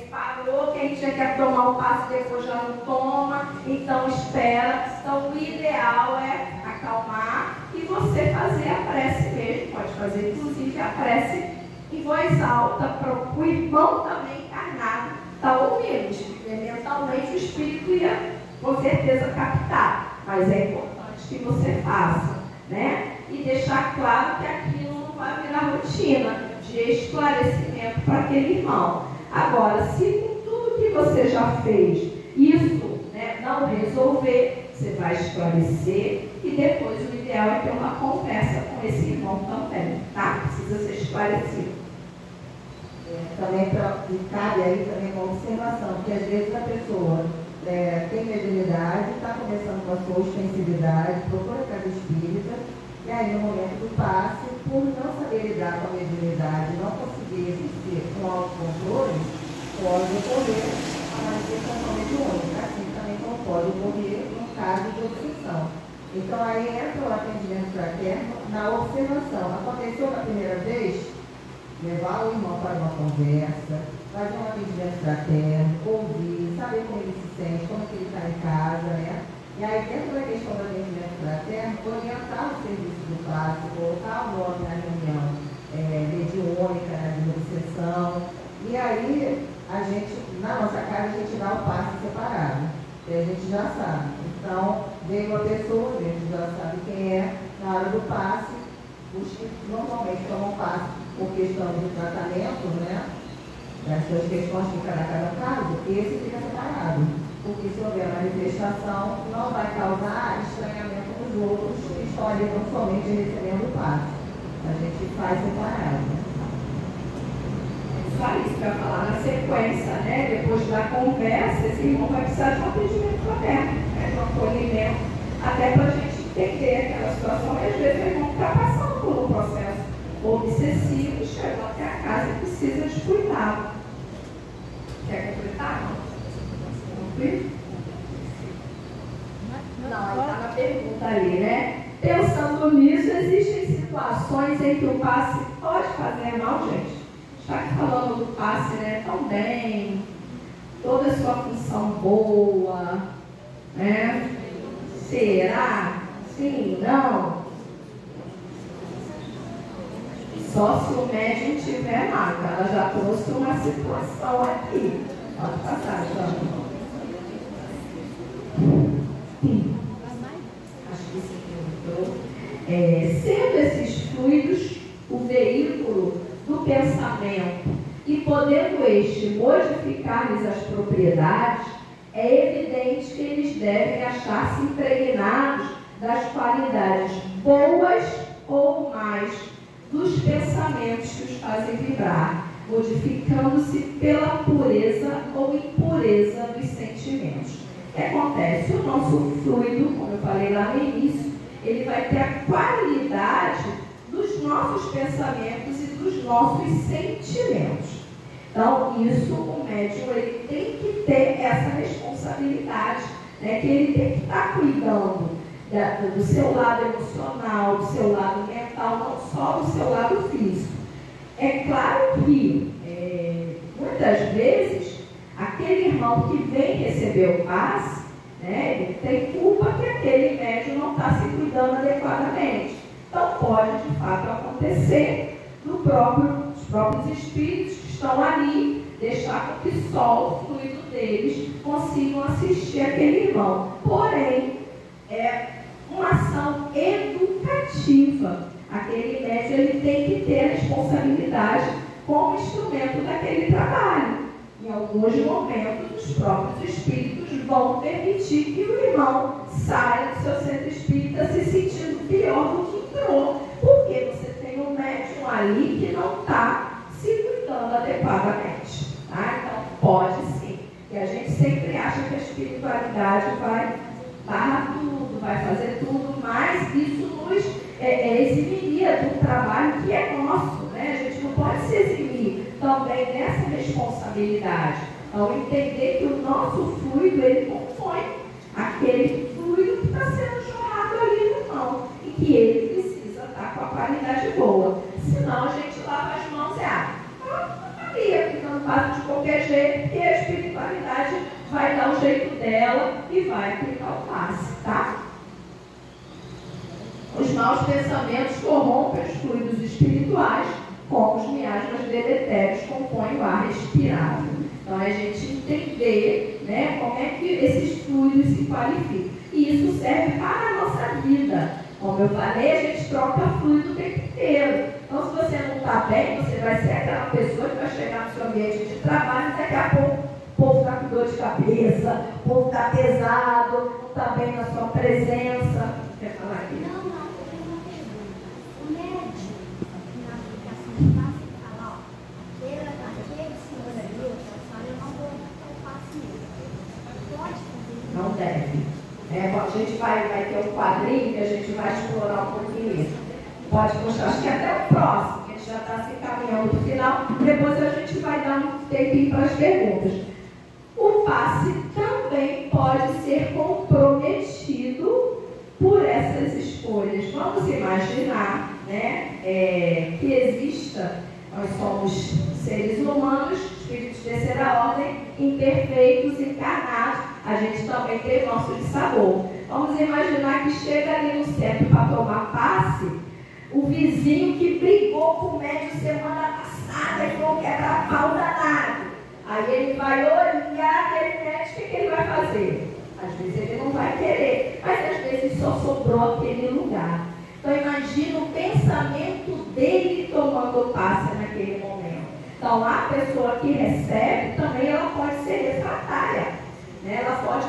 Parou, quem tinha que tomar o passe depois já não toma, então espera. Então o ideal é acalmar e você fazer a prece mesmo. Pode fazer inclusive a prece em voz alta para o irmão também encarnado estar ouvindo. Mentalmente o espírito ia com certeza captar, mas é importante que você faça, né? E deixar claro que aquilo não vai virar rotina de esclarecimento para aquele irmão. Agora, se com tudo que você já fez, isso, né, não resolver, você vai esclarecer e depois o ideal é ter uma conversa com esse irmão também, tá? Precisa ser esclarecido. Também cabe aí também uma observação, porque às vezes a pessoa tem mediunidade, está começando com a sua ostensividade, procura a casa espírita, e aí no momento do passe, por não saber lidar com a mediunidade, não conseguir exercer um autocontrole, pode ocorrer a manifestação mediúnica, assim também como pode ocorrer no caso de obsessão. Então aí entra o atendimento fraterno na observação. Aconteceu na primeira vez, levar o irmão para uma conversa, fazer um atendimento fraterno, ouvir, saber como ele se sente, como que ele está em casa, né? E aí, dentro da questão do atendimento fraterno, orientar o serviço do passe, colocar o nome na reunião mediúnica, na obsessão. E aí, a gente, na nossa casa, a gente dá o passe separado. E a gente já sabe. Então, veio uma pessoa, a gente já sabe quem é, na hora do passe, os que normalmente tomam passe por questão de tratamento, né? Das suas questões que cada caso, esse fica separado. Porque se houver manifestação, não vai causar estranhamento nos outros que estão ali não somente recebendo o passe. A gente faz separado. Só isso para falar na sequência, né? Depois da conversa, esse irmão vai precisar de um atendimento fraterno, né? De um acolhimento, até para a gente entender aquela situação. E às vezes o irmão está passando por um processo obsessivo, chegou até a casa e precisa de cuidado. Quer completar? Não, está na pergunta ali, né? Pensando nisso, existem situações em que o passe pode fazer mal, gente. Está aqui falando do passe, né? Tão bem, toda a sua função boa, né? Será? Sim, não? Só se o médium tiver nada. Ela já trouxe uma situação aqui. Pode passar, João. Acho que isso aqui sendo esses fluidos o veículo do pensamento e podendo este modificar-lhes as propriedades, é evidente que eles devem achar-se impregnados das qualidades boas ou mais dos pensamentos que os fazem vibrar, modificando-se pela pureza ou impureza dos sentimentos. O que acontece? O nosso fluido, como eu falei lá no início, ele vai ter a qualidade dos nossos pensamentos e dos nossos sentimentos. Então, isso o médium ele tem que ter essa responsabilidade, né, que ele tem que estar cuidando do seu lado emocional, do seu lado mental, não só do seu lado físico. É claro que, muitas vezes, aquele irmão que vem receber o passe, né, ele tem culpa que aquele médium não está se cuidando adequadamente. Então, pode, de fato, acontecer dos próprios espíritos que estão ali, deixar com que só o fluido deles consigam assistir aquele irmão. Porém, é uma ação educativa. Aquele médium ele tem que ter a responsabilidade como instrumento daquele trabalho. Em alguns momentos, os próprios espíritos vão permitir que o irmão saia do seu centro espírita se sentindo pior do que entrou, porque você tem um médium ali que não está se cuidando adequadamente. Tá? Então, pode sim. E a gente sempre acha que a espiritualidade vai barrar tudo, vai fazer tudo, mas isso nos eximiria de um trabalho que é nosso, né? A gente não pode se eximir também nessa responsabilidade. Então, entender que o nosso fluido, ele compõe aquele fluido que está sendo jorrado ali no irmão e que ele precisa estar com a qualidade boa. Senão, a gente lava as mãos e aplicando passo de qualquer jeito, e a espiritualidade vai dar o jeito dela e vai aplicar o passe, tá? Os maus pensamentos corrompem os fluidos espirituais, como os miasmas deletérios compõem o ar respirável. Então, é a gente entender, né, como é que esses fluidos se qualificam. E isso serve para a nossa vida. Como eu falei, a gente troca fluido o tempo inteiro. Então, se você não está bem, você vai ser aquela pessoa que vai chegar no seu ambiente de trabalho e daqui a pouco o povo está com dor de cabeça, o povo está pesado, não está bem na sua presença. Quer falar aqui? Não, eu tenho uma pergunta. O médico, na aplicação do passe, ele fala, aquele senhor ali, eu não vou o passe mesmo. Pode fazer isso? Não deve. A gente vai ter um quadrinho que a gente vai explorar um pouquinho isso. Pode mostrar, acho que até o próximo, que a gente já está se encaminhando para o final. Depois a gente vai dar um tempinho para as perguntas. O passe também pode ser comprometido por essas escolhas. Vamos imaginar, né, que exista, nós somos seres humanos, espíritos de terceira ordem, imperfeitos, encarnados, a gente também tem nosso dissabor. Vamos imaginar que chega ali no centro para tomar passe, o vizinho que brigou com o médico semana passada e falou que era pau danado. Aí ele vai olhar aquele médico, o que ele vai fazer? Às vezes ele não vai querer, mas às vezes só sobrou aquele lugar. Então imagina o pensamento dele tomando passe naquele momento. Então a pessoa que recebe também ela pode ser refratária, né? Ela pode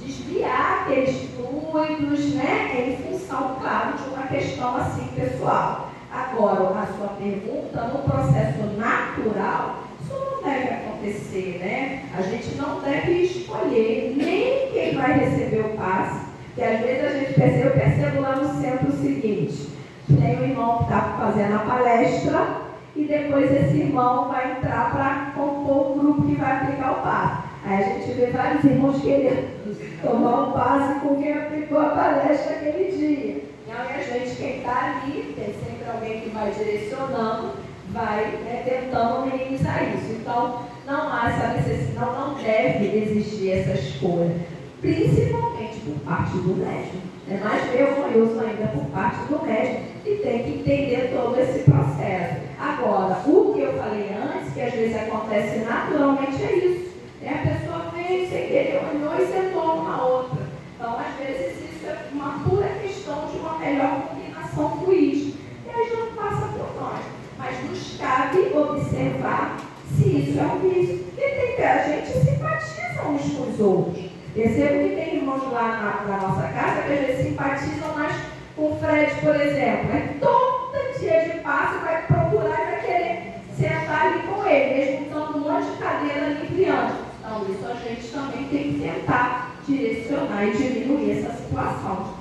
desviar aqueles fluidos, né? Em função, claro, de uma questão assim pessoal. Agora, a sua pergunta, no processo natural, isso não deve acontecer, né? A gente não deve escolher nem quem vai receber o passe, que às vezes a gente percebe, eu percebo lá no centro o seguinte: tem um irmão que está fazendo a palestra e depois esse irmão vai entrar para compor o grupo que vai aplicar o passe. Aí a gente vê vários irmãos querendo tomar o passe com quem aplicou a palestra aquele dia. E a gente, quem está ali, tem sempre alguém que vai direcionando, vai, né, tentando minimizar isso. Então, não há essa necessidade, não deve existir essa escolha, principalmente por parte do médium. É mais vergonhoso ainda por parte do médium, e tem que entender todo esse processo. Agora, o que eu falei antes, que às vezes acontece naturalmente, é isso. A pessoa veio sem querer, olhou e sentou uma outra. Então, às vezes, isso é uma pura questão de uma melhor combinação fluídica. E aí já passa por nós. Mas nos cabe observar se isso é um vício. Porque tem que a gente simpatiza uns com os outros. Percebo que tem irmãos lá na nossa casa que às vezes simpatizam nas O Fred, por exemplo, todo dia de passe vai procurar e vai querer sentar ali com ele, mesmo estando um monte de cadeira ali criando. Então, isso a gente também tem que tentar direcionar e diminuir essa situação.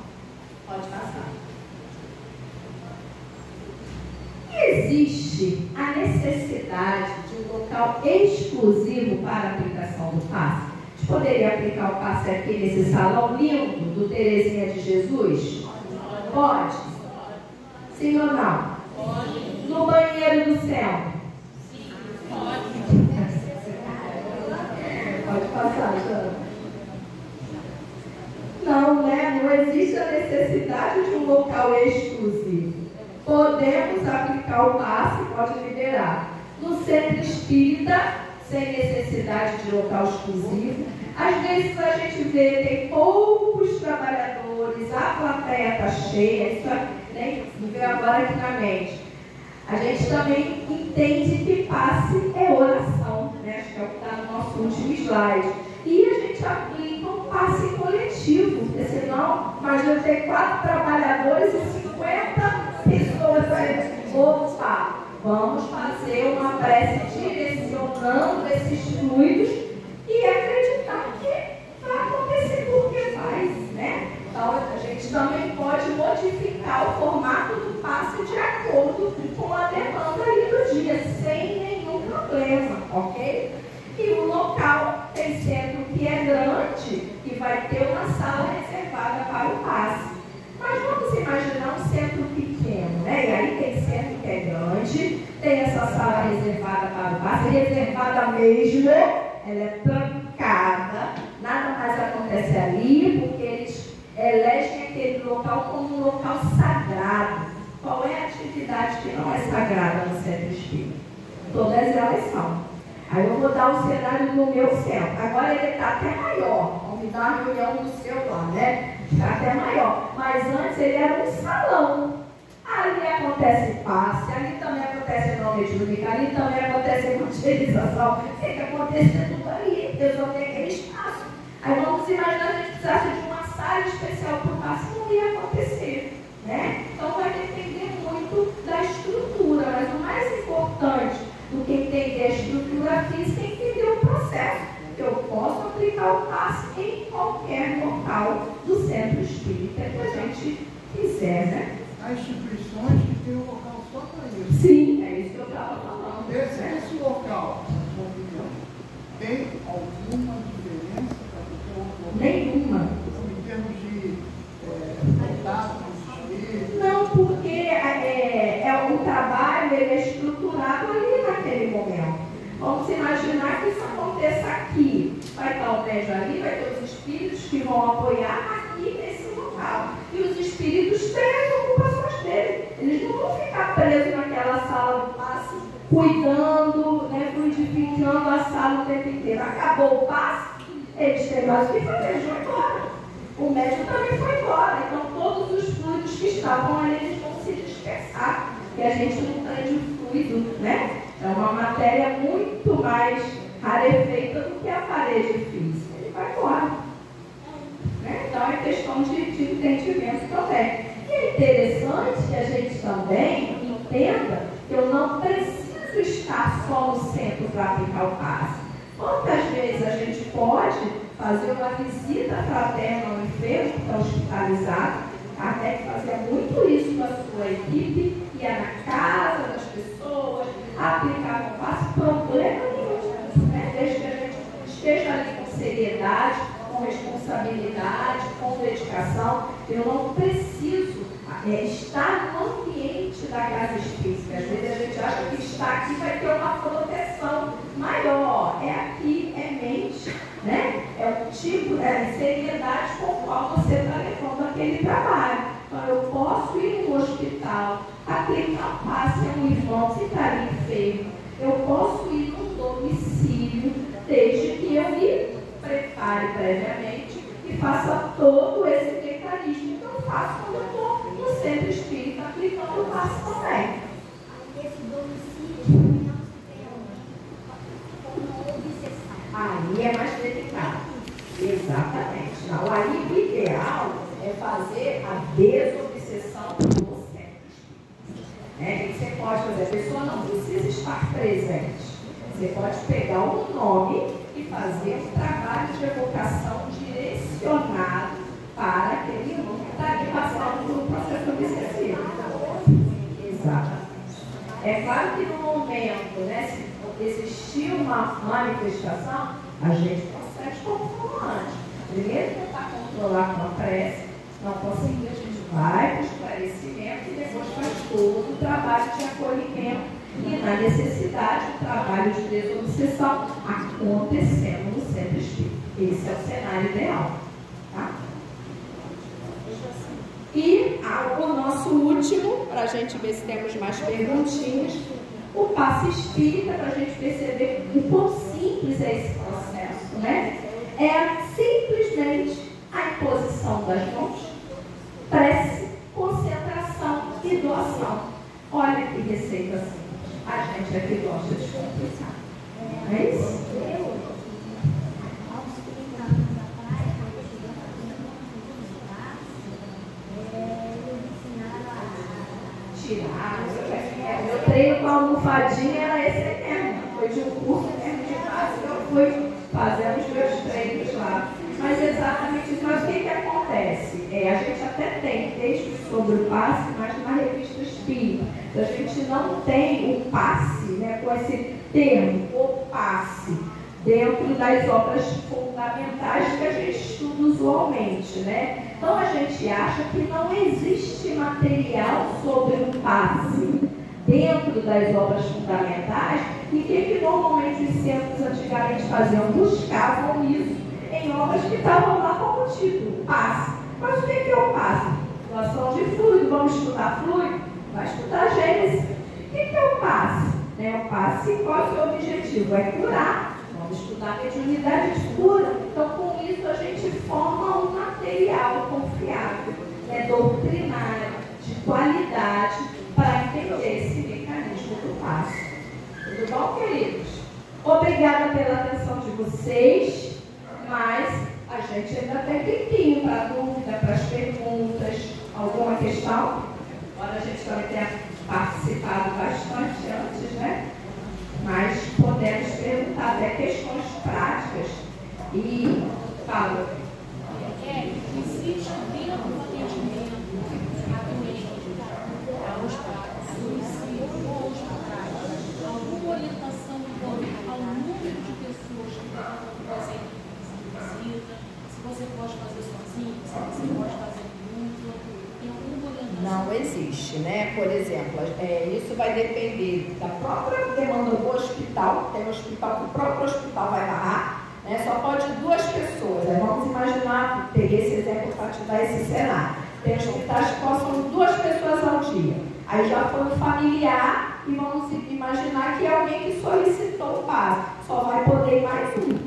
Pode passar. Existe a necessidade de um local exclusivo para a aplicação do passe? A gente poderia aplicar o passe aqui nesse salão lindo do Terezinha de Jesus? Pode? Sim ou não? Pode. No banheiro do céu? Sim, pode. Pode passar, Jana. Não, né? Não existe a necessidade de um local exclusivo. Podemos aplicar o passe, pode liberar. No centro espírita, sem necessidade de local exclusivo. Às vezes a gente vê, tem poucos trabalhadores, a plateia está cheia, isso nem vê agora aqui na mente. A gente também entende que passe é oração, né? Acho que é o que está no nosso último slide. E a gente aplica um passe coletivo, porque senão, imagina ter 4 trabalhadores e 50 pessoas aí. Opa, vamos fazer uma prece direcionando esses fluidos e acreditar que vai acontecer porque faz, né? Então, a gente também pode modificar o formato do passe de acordo com a demanda ali do dia, sem nenhum problema, ok? E o local tem centro que é grande e vai ter uma sala reservada para o passe. Mas vamos imaginar um centro pequeno, né? E aí tem centro que é grande, tem essa sala reservada para o passe, reservada mesmo, ela é trancada, nada mais acontece ali, porque eles elegem aquele local como um local sagrado. Qual é a atividade que não é sagrada no centro espírita? Todas elas são. Aí eu vou dar o cenário do meu centro. Agora ele está até maior. Vamos me dar uma reunião no seu lá, né? Está até maior. Mas antes ele era um salão. Ali acontece passe, ali também acontece nome mediúnica, ali também acontece evangelização. Tem que acontecer tudo ali. Deus não tem aquele espaço. Aí vamos imaginar que a gente precisasse de uma sala especial para o passe. Não ia acontecer, né? Então vai depender muito da estrutura. Mas o mais importante do que entender a estrutura física é entender o processo. Eu posso aplicar o passe em qualquer local do centro espírita que a gente quiser, né? Há instituições que têm um local só para isso. Sim, é isso que eu estava falando. Esse local, na sua opinião, tem alguma diferença para qualquer outro local? Nenhuma. Em termos de contato com os espíritos? Não, porque o trabalho ele é estruturado ali naquele momento. Vamos imaginar que isso aconteça aqui. Vai estar o prédio ali, vai ter os espíritos que vão apoiar aqui nesse local. E os espíritos têm as ocupações deles. Eles não vão ficar presos naquela sala do passe, cuidando, né, fluidificando a sala o tempo inteiro. Acabou o passe, eles têm mais o que fazer, eles vão embora. O médico também foi embora. Então todos os fluidos que estavam ali, eles vão se dispersar. E a gente não prende o fluido, né? É uma matéria muito mais rarefeita do que a parede física. Ele vai embora. Né? Então é questão de entendimento também. E é interessante que a gente também entenda que eu não preciso estar só no centro para aplicar o passe. Quantas vezes a gente pode fazer uma visita fraterna ao enfermo que está hospitalizado? Kardec fazia muito isso com a sua equipe, ia na casa das pessoas, aplicava o passe, problema nenhum, né? Desde que a gente esteja ali com seriedade, com responsabilidade, com dedicação. Eu não preciso estar no ambiente da casa espírita. Às vezes a gente acha que estar aqui vai ter uma proteção maior. É aqui, é mente, né? É o tipo de seriedade com o qual você está levando aquele trabalho. Então eu posso ir no hospital, aplicar o passe a um irmão que está ali enfermo. Eu posso ir no domicílio, desde que eu me prepare previamente e faça todo esse mecanismo que eu faço quando eu estou no centro espírita aplicando o passe também. Esse domicílio como obsessão. Aí é mais delicado. Exatamente. Não, aí o ideal é fazer a desobsessão Né? E você pode fazer, a pessoa não precisa estar presente. Você pode pegar um nome e fazer um trabalho de evocação direcionado para aquele irmão que está ali passando por um processo obsessivo. Exato. É claro que no momento, né, se existir uma manifestação, a gente consegue controlar antes. Primeiro tentar controlar com a prece, não conseguir, a gente vai para o esclarecimento e depois faz todo o trabalho de acolhimento e, na necessidade, o trabalho de desobsessão acontecendo no centro espírita. Esse é o cenário ideal. Tá? E o nosso último, para a gente ver se temos mais perguntinhas, o passe espírita, para a gente perceber o quão simples é esse processo, né? É simplesmente a imposição das mãos, prece, concentração e doação. Olha que receita simples. A gente aqui gosta de complicar. Não é isso? Meu treino com a almofadinha era esse mesmo. Foi de um curso mesmo de base que eu fui fazendo os meus treinos lá. Mas exatamente isso. Mas o que acontece? A gente até tem textos sobre o passe, mas na revista espírita. A gente não tem o passe, né, com esse termo, o passe, dentro das obras fundamentais que a gente estuda usualmente, né? Então a gente acha que não existe material sobre o passe dentro das obras fundamentais e que normalmente os centros antigamente faziam, buscavam isso em obras que estavam lá como título, passe. Mas o que é o passe? Doação de fluido, vamos estudar fluido? Vai estudar Gênesis. O que é o passe? O passe, qual é o seu objetivo? É curar. Vamos estudar mediunidade de cura. Então, com isso, a gente forma um material confiável, doutrinário, de qualidade, para entender esse mecanismo do passe. Tudo bom, queridos? Obrigada pela atenção de vocês, mas a gente ainda tem tempinho para dúvida, para as perguntas. Alguma questão? Agora a gente também tem participado bastante antes, né? Mas podemos perguntar até questões práticas. E fala. Existe dentro do atendimento a doente, a suicídio ou hospedagem, alguma orientação ao número de pessoas que devem presente nessa visita, se você pode fazer sozinho, se você pode fazer junto, tem alguma orientação? Não existe, né? Por exemplo, isso vai depender da própria demanda do hospital. Tem hospital que o próprio hospital vai barrar, né? Só pode 2 pessoas. Aí vamos imaginar, peguei esse exemplo para te dar esse cenário. Tem hospitais que possam 2 pessoas ao dia. Aí já foi um familiar e vamos imaginar que é alguém que solicitou o passe. Só vai poder mais um.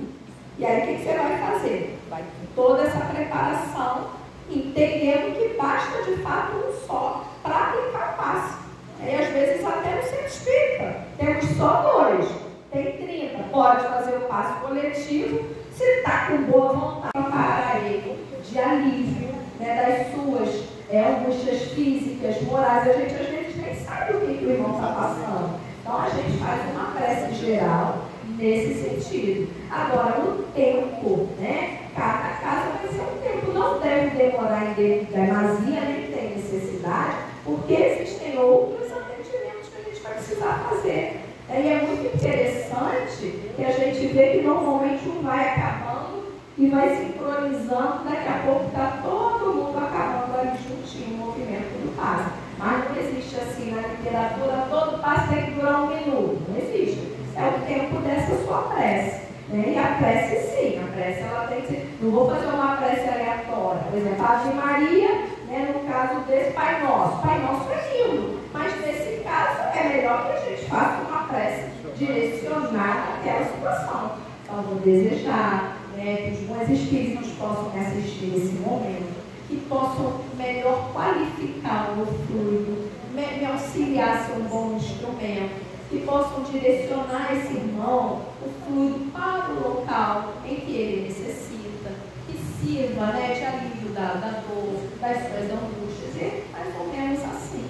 E aí o que você vai fazer? Vai ter toda essa preparação, entendendo que basta de fato um só para aplicar o passe. E às vezes até no centro espírita temos só 2, tem 30. Pode fazer o passe coletivo se está com boa vontade para ele, de alívio, né, das suas angústias físicas, morais. A gente às vezes nem sabe o que o irmão está passando. Então a gente faz uma prece geral nesse sentido. Agora, o tempo, né? Cada casa vai ser um tempo. Não deve demorar em demasia, nem tem necessidade, porque existem outros atendimentos que a gente vai precisar fazer. E é muito interessante que a gente vê que normalmente um vai acabando e vai sincronizando, daqui a pouco está todo mundo acabando ali juntinho o movimento do passe. Mas não existe assim na literatura, todo passe tem que durar 1 minuto. Não existe. É o tempo dessa sua prece. Né? E a prece sim, a prece ela tem que ser. Não vou fazer uma prece aleatória. Por exemplo, Ave Maria, né, no caso desse, Pai Nosso. Pai Nosso é lindo, mas nesse caso é melhor que a gente faça uma prece direcionada àquela situação. Então, vou desejar, né, que os bons espíritos possam me assistir nesse momento, que possam melhor qualificar o fluido, me auxiliar a ser um bom instrumento, que possam direcionar esse irmão, o fluido, para o local em que ele necessita, que sirva, né, de alívio da dor, das suas angústias, e mais ou menos assim.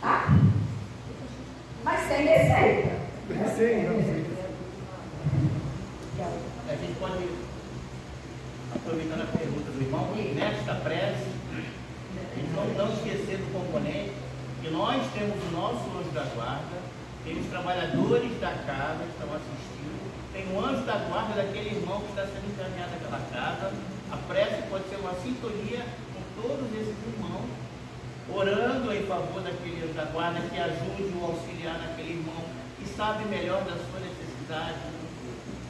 Tá? sem receita. A gente pode, aproveitando a pergunta do irmão, nesta prece, não esquecer do componente que nós temos o nosso anjo da guarda, tem os trabalhadores da casa que estão assistindo, tem o anjo da guarda daquele irmão que está sendo encaminhado àquela casa. A prece pode ser uma sintonia com todos esses irmãos, orando em favor daquele anjo da guarda que ajude o auxiliar naquele irmão que sabe melhor da sua necessidade,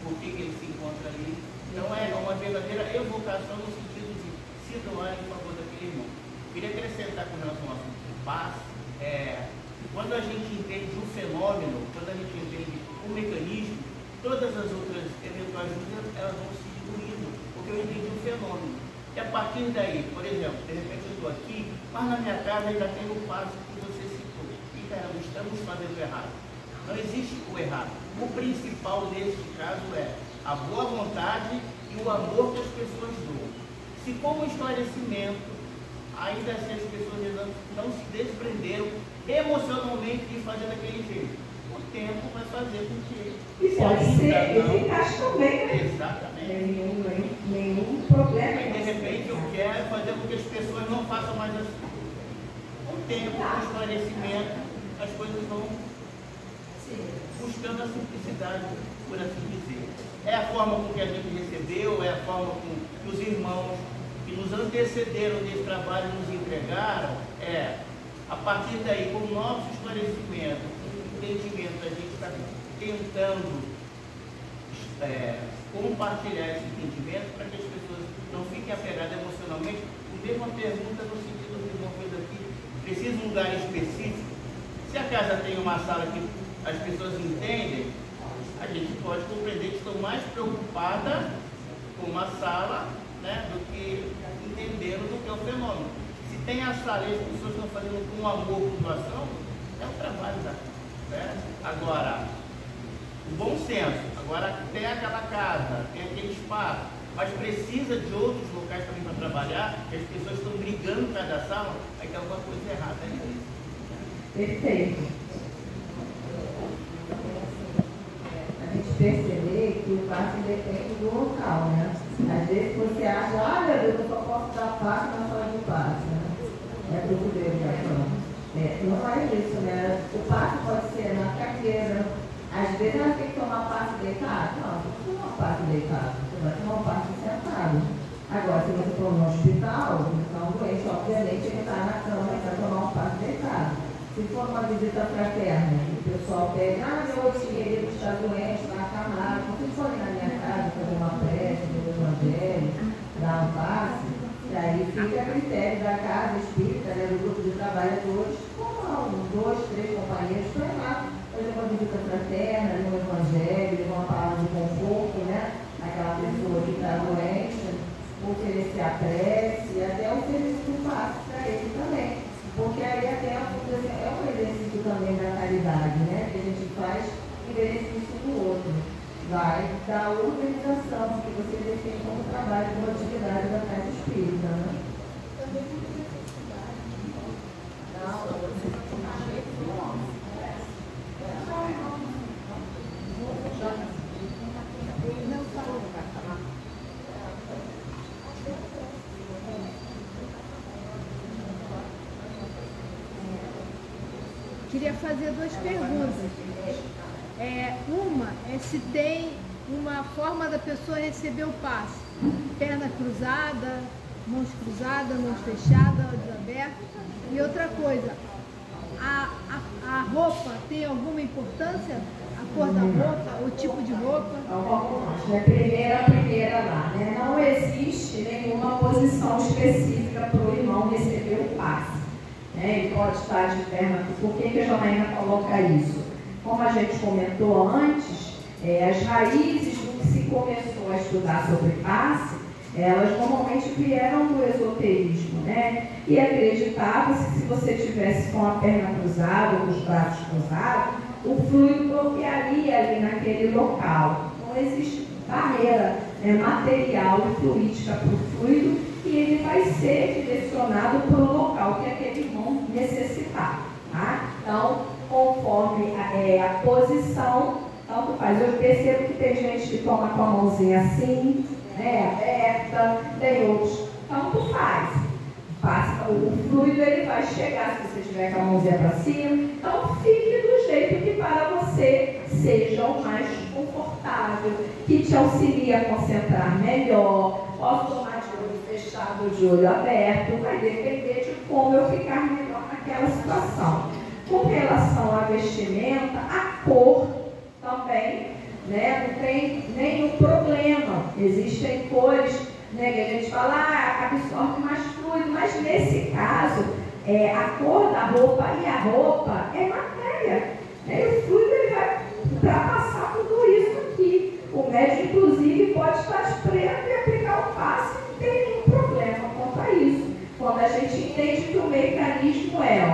por que ele se encontra ali. Então é uma verdadeira evocação no sentido de se doar em favor daquele irmão. Queria acrescentar com relação ao assunto de paz, quando a gente entende o fenômeno, quando a gente entende o mecanismo, todas as outras eventuais dúvidas elas vão se diluindo, porque eu entendi o fenômeno. E a partir daí, por exemplo, de repente eu estou aqui, mas na minha casa ainda tem o passo que você citou. E caramba, estamos fazendo errado. Não existe o errado. O principal neste caso é a boa vontade e o amor que as pessoas doam. Se como esclarecimento, ainda assim as pessoas não se desprenderam emocionalmente de fazer daquele jeito, o tempo vai fazer com que... E pode ser eficaz também, né? Exatamente. Nenhum problema. E de repente eu quero fazer com que as pessoas não façam mais assim. Com o tempo, com o esclarecimento, as coisas vão buscando a simplicidade, por assim dizer. É a forma com que a gente recebeu, é a forma com que os irmãos que nos antecederam nesse trabalho nos entregaram. A partir daí, com o nosso esclarecimento, entendimento, a gente está tentando compartilhar esse entendimento para que as pessoas não fiquem apegadas emocionalmente. A mesma pergunta no sentido que o irmão fez aqui: precisa um lugar específico? Se a casa tem uma sala que as pessoas entendem, a gente pode compreender que estão mais preocupadas com uma sala, né, do que entendendo do que é o fenômeno. Se tem a sala e as pessoas estão fazendo com amor, com doação, é o trabalho da casa, né? Agora, o bom senso. Agora, tem aquela casa, tem aquele espaço, mas precisa de outros locais também para trabalhar, que as pessoas estão brigando por cada sala, aí tem alguma coisa errada nisso. Perfeito. A gente perceber que o passe depende do local, né? Às vezes você acha, meu Deus, eu só posso dar passe na sala de passe, né? É do poder da cama. Não é isso, né? O passe pode ser na cadeira. Às vezes ela tem que tomar passe deitado. Não, você não tomar passe deitado, você vai tomar um passe sentado. Agora, se você for no hospital, então o doente, obviamente, ele está na cama e vai tomar um passe deitado. Se for uma visita fraterna, o pessoal pega, meu outro querido está doente, está acamado, você pode ir na minha casa fazer uma prece, do evangelho, dar um passe, e aí fica a critério da casa espírita, né, do grupo de trabalhadores, como 2, 3 companheiros, para lá, fazer uma visita fraterna, ler um evangelho, ler uma palavra de conforto, né, aquela pessoa que está doente, oferecer a prece, e até oferecer um passe para ele também. Porque aí até é um exercício também da caridade, né? Que a gente faz em benefício do outro. Vai da organização que você define como trabalho como atividade da casa espírita, né? Também não tem necessidade. Não falou. Queria fazer 2 perguntas. Uma é se tem uma forma da pessoa receber o passe. Perna cruzada, mãos cruzadas, mãos fechadas, olhos abertos. E outra coisa, a roupa tem alguma importância? A cor da roupa, o tipo de roupa? A primeira lá, né? Não existe nenhuma posição específica para o irmão receber o passe. Ele pode estar de perna. Por que a Janaína coloca isso? Como a gente comentou antes, as raízes do que se começou a estudar sobre passe, elas normalmente vieram do esoterismo, né? E acreditava-se que se você tivesse com a perna cruzada ou os braços cruzados, o fluido bloquearia ali naquele local. Não existe barreira material e fluídica para o fluido, e ele vai ser direcionado para o local que aquele irmão necessitar. Tá? Então, conforme a posição, tanto faz. Eu percebo que tem gente que toma com a mãozinha assim, né, aberta, tem outros, tanto faz. O fluido ele vai chegar se você tiver com a mãozinha para cima. Então fique do jeito que para você seja o mais confortável, que te auxilie a concentrar melhor. Posso tomar de olho fechado, de olho aberto, vai depender de como eu ficar melhor naquela situação. Com relação à vestimenta, a cor também, né, não tem nenhum problema. Existem cores, né, que a gente fala, absorve mais fluido, mas nesse caso, a cor da roupa e a roupa é matéria. Né, e o fluido ele vai ultrapassar tudo isso aqui. O médico, inclusive, pode estar espremendo e aplicar o passe, não tem nenhum problema quanto a isso. Quando a gente entende que o mecanismo é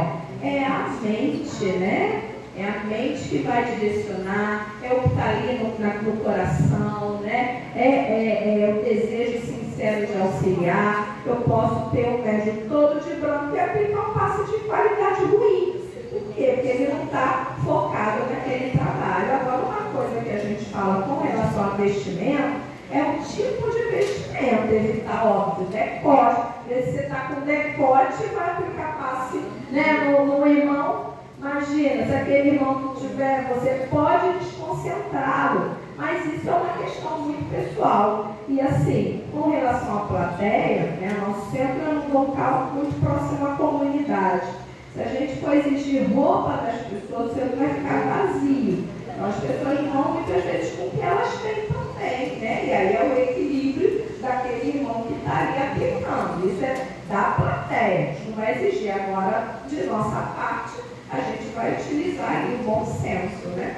a mente, né? É a mente que vai direcionar, é o que está ali no coração, né? É o desejo sincero de auxiliar. Eu posso ter um médico todo de branco e aplicar um passe de qualidade ruim. Por quê? Porque ele não está focado naquele trabalho. Agora, uma coisa que a gente fala com relação ao vestimento é o tipo de vestimento. Evitar, óbvio, decote. Se você está com decote, vai aplicar passe, né, no irmão. Imagina, se aquele irmão não tiver, você pode desconcentrá-lo, mas isso é uma questão muito pessoal. E assim, com relação à plateia, né, nosso centro é um local muito próximo à comunidade. Se a gente for exigir roupa das pessoas, o centro vai ficar vazio. Então as pessoas vão muitas vezes com o que elas têm também, né? E aí é o equilíbrio daquele irmão que está ali aplicando. Isso é da plateia. A gente não vai exigir agora de nossa parte. A gente vai utilizar aí o bom senso, né?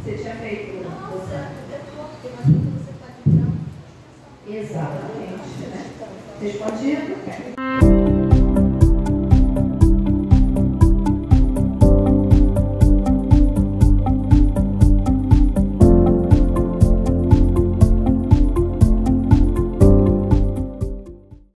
Você tinha feito... Exatamente, né? Respondido?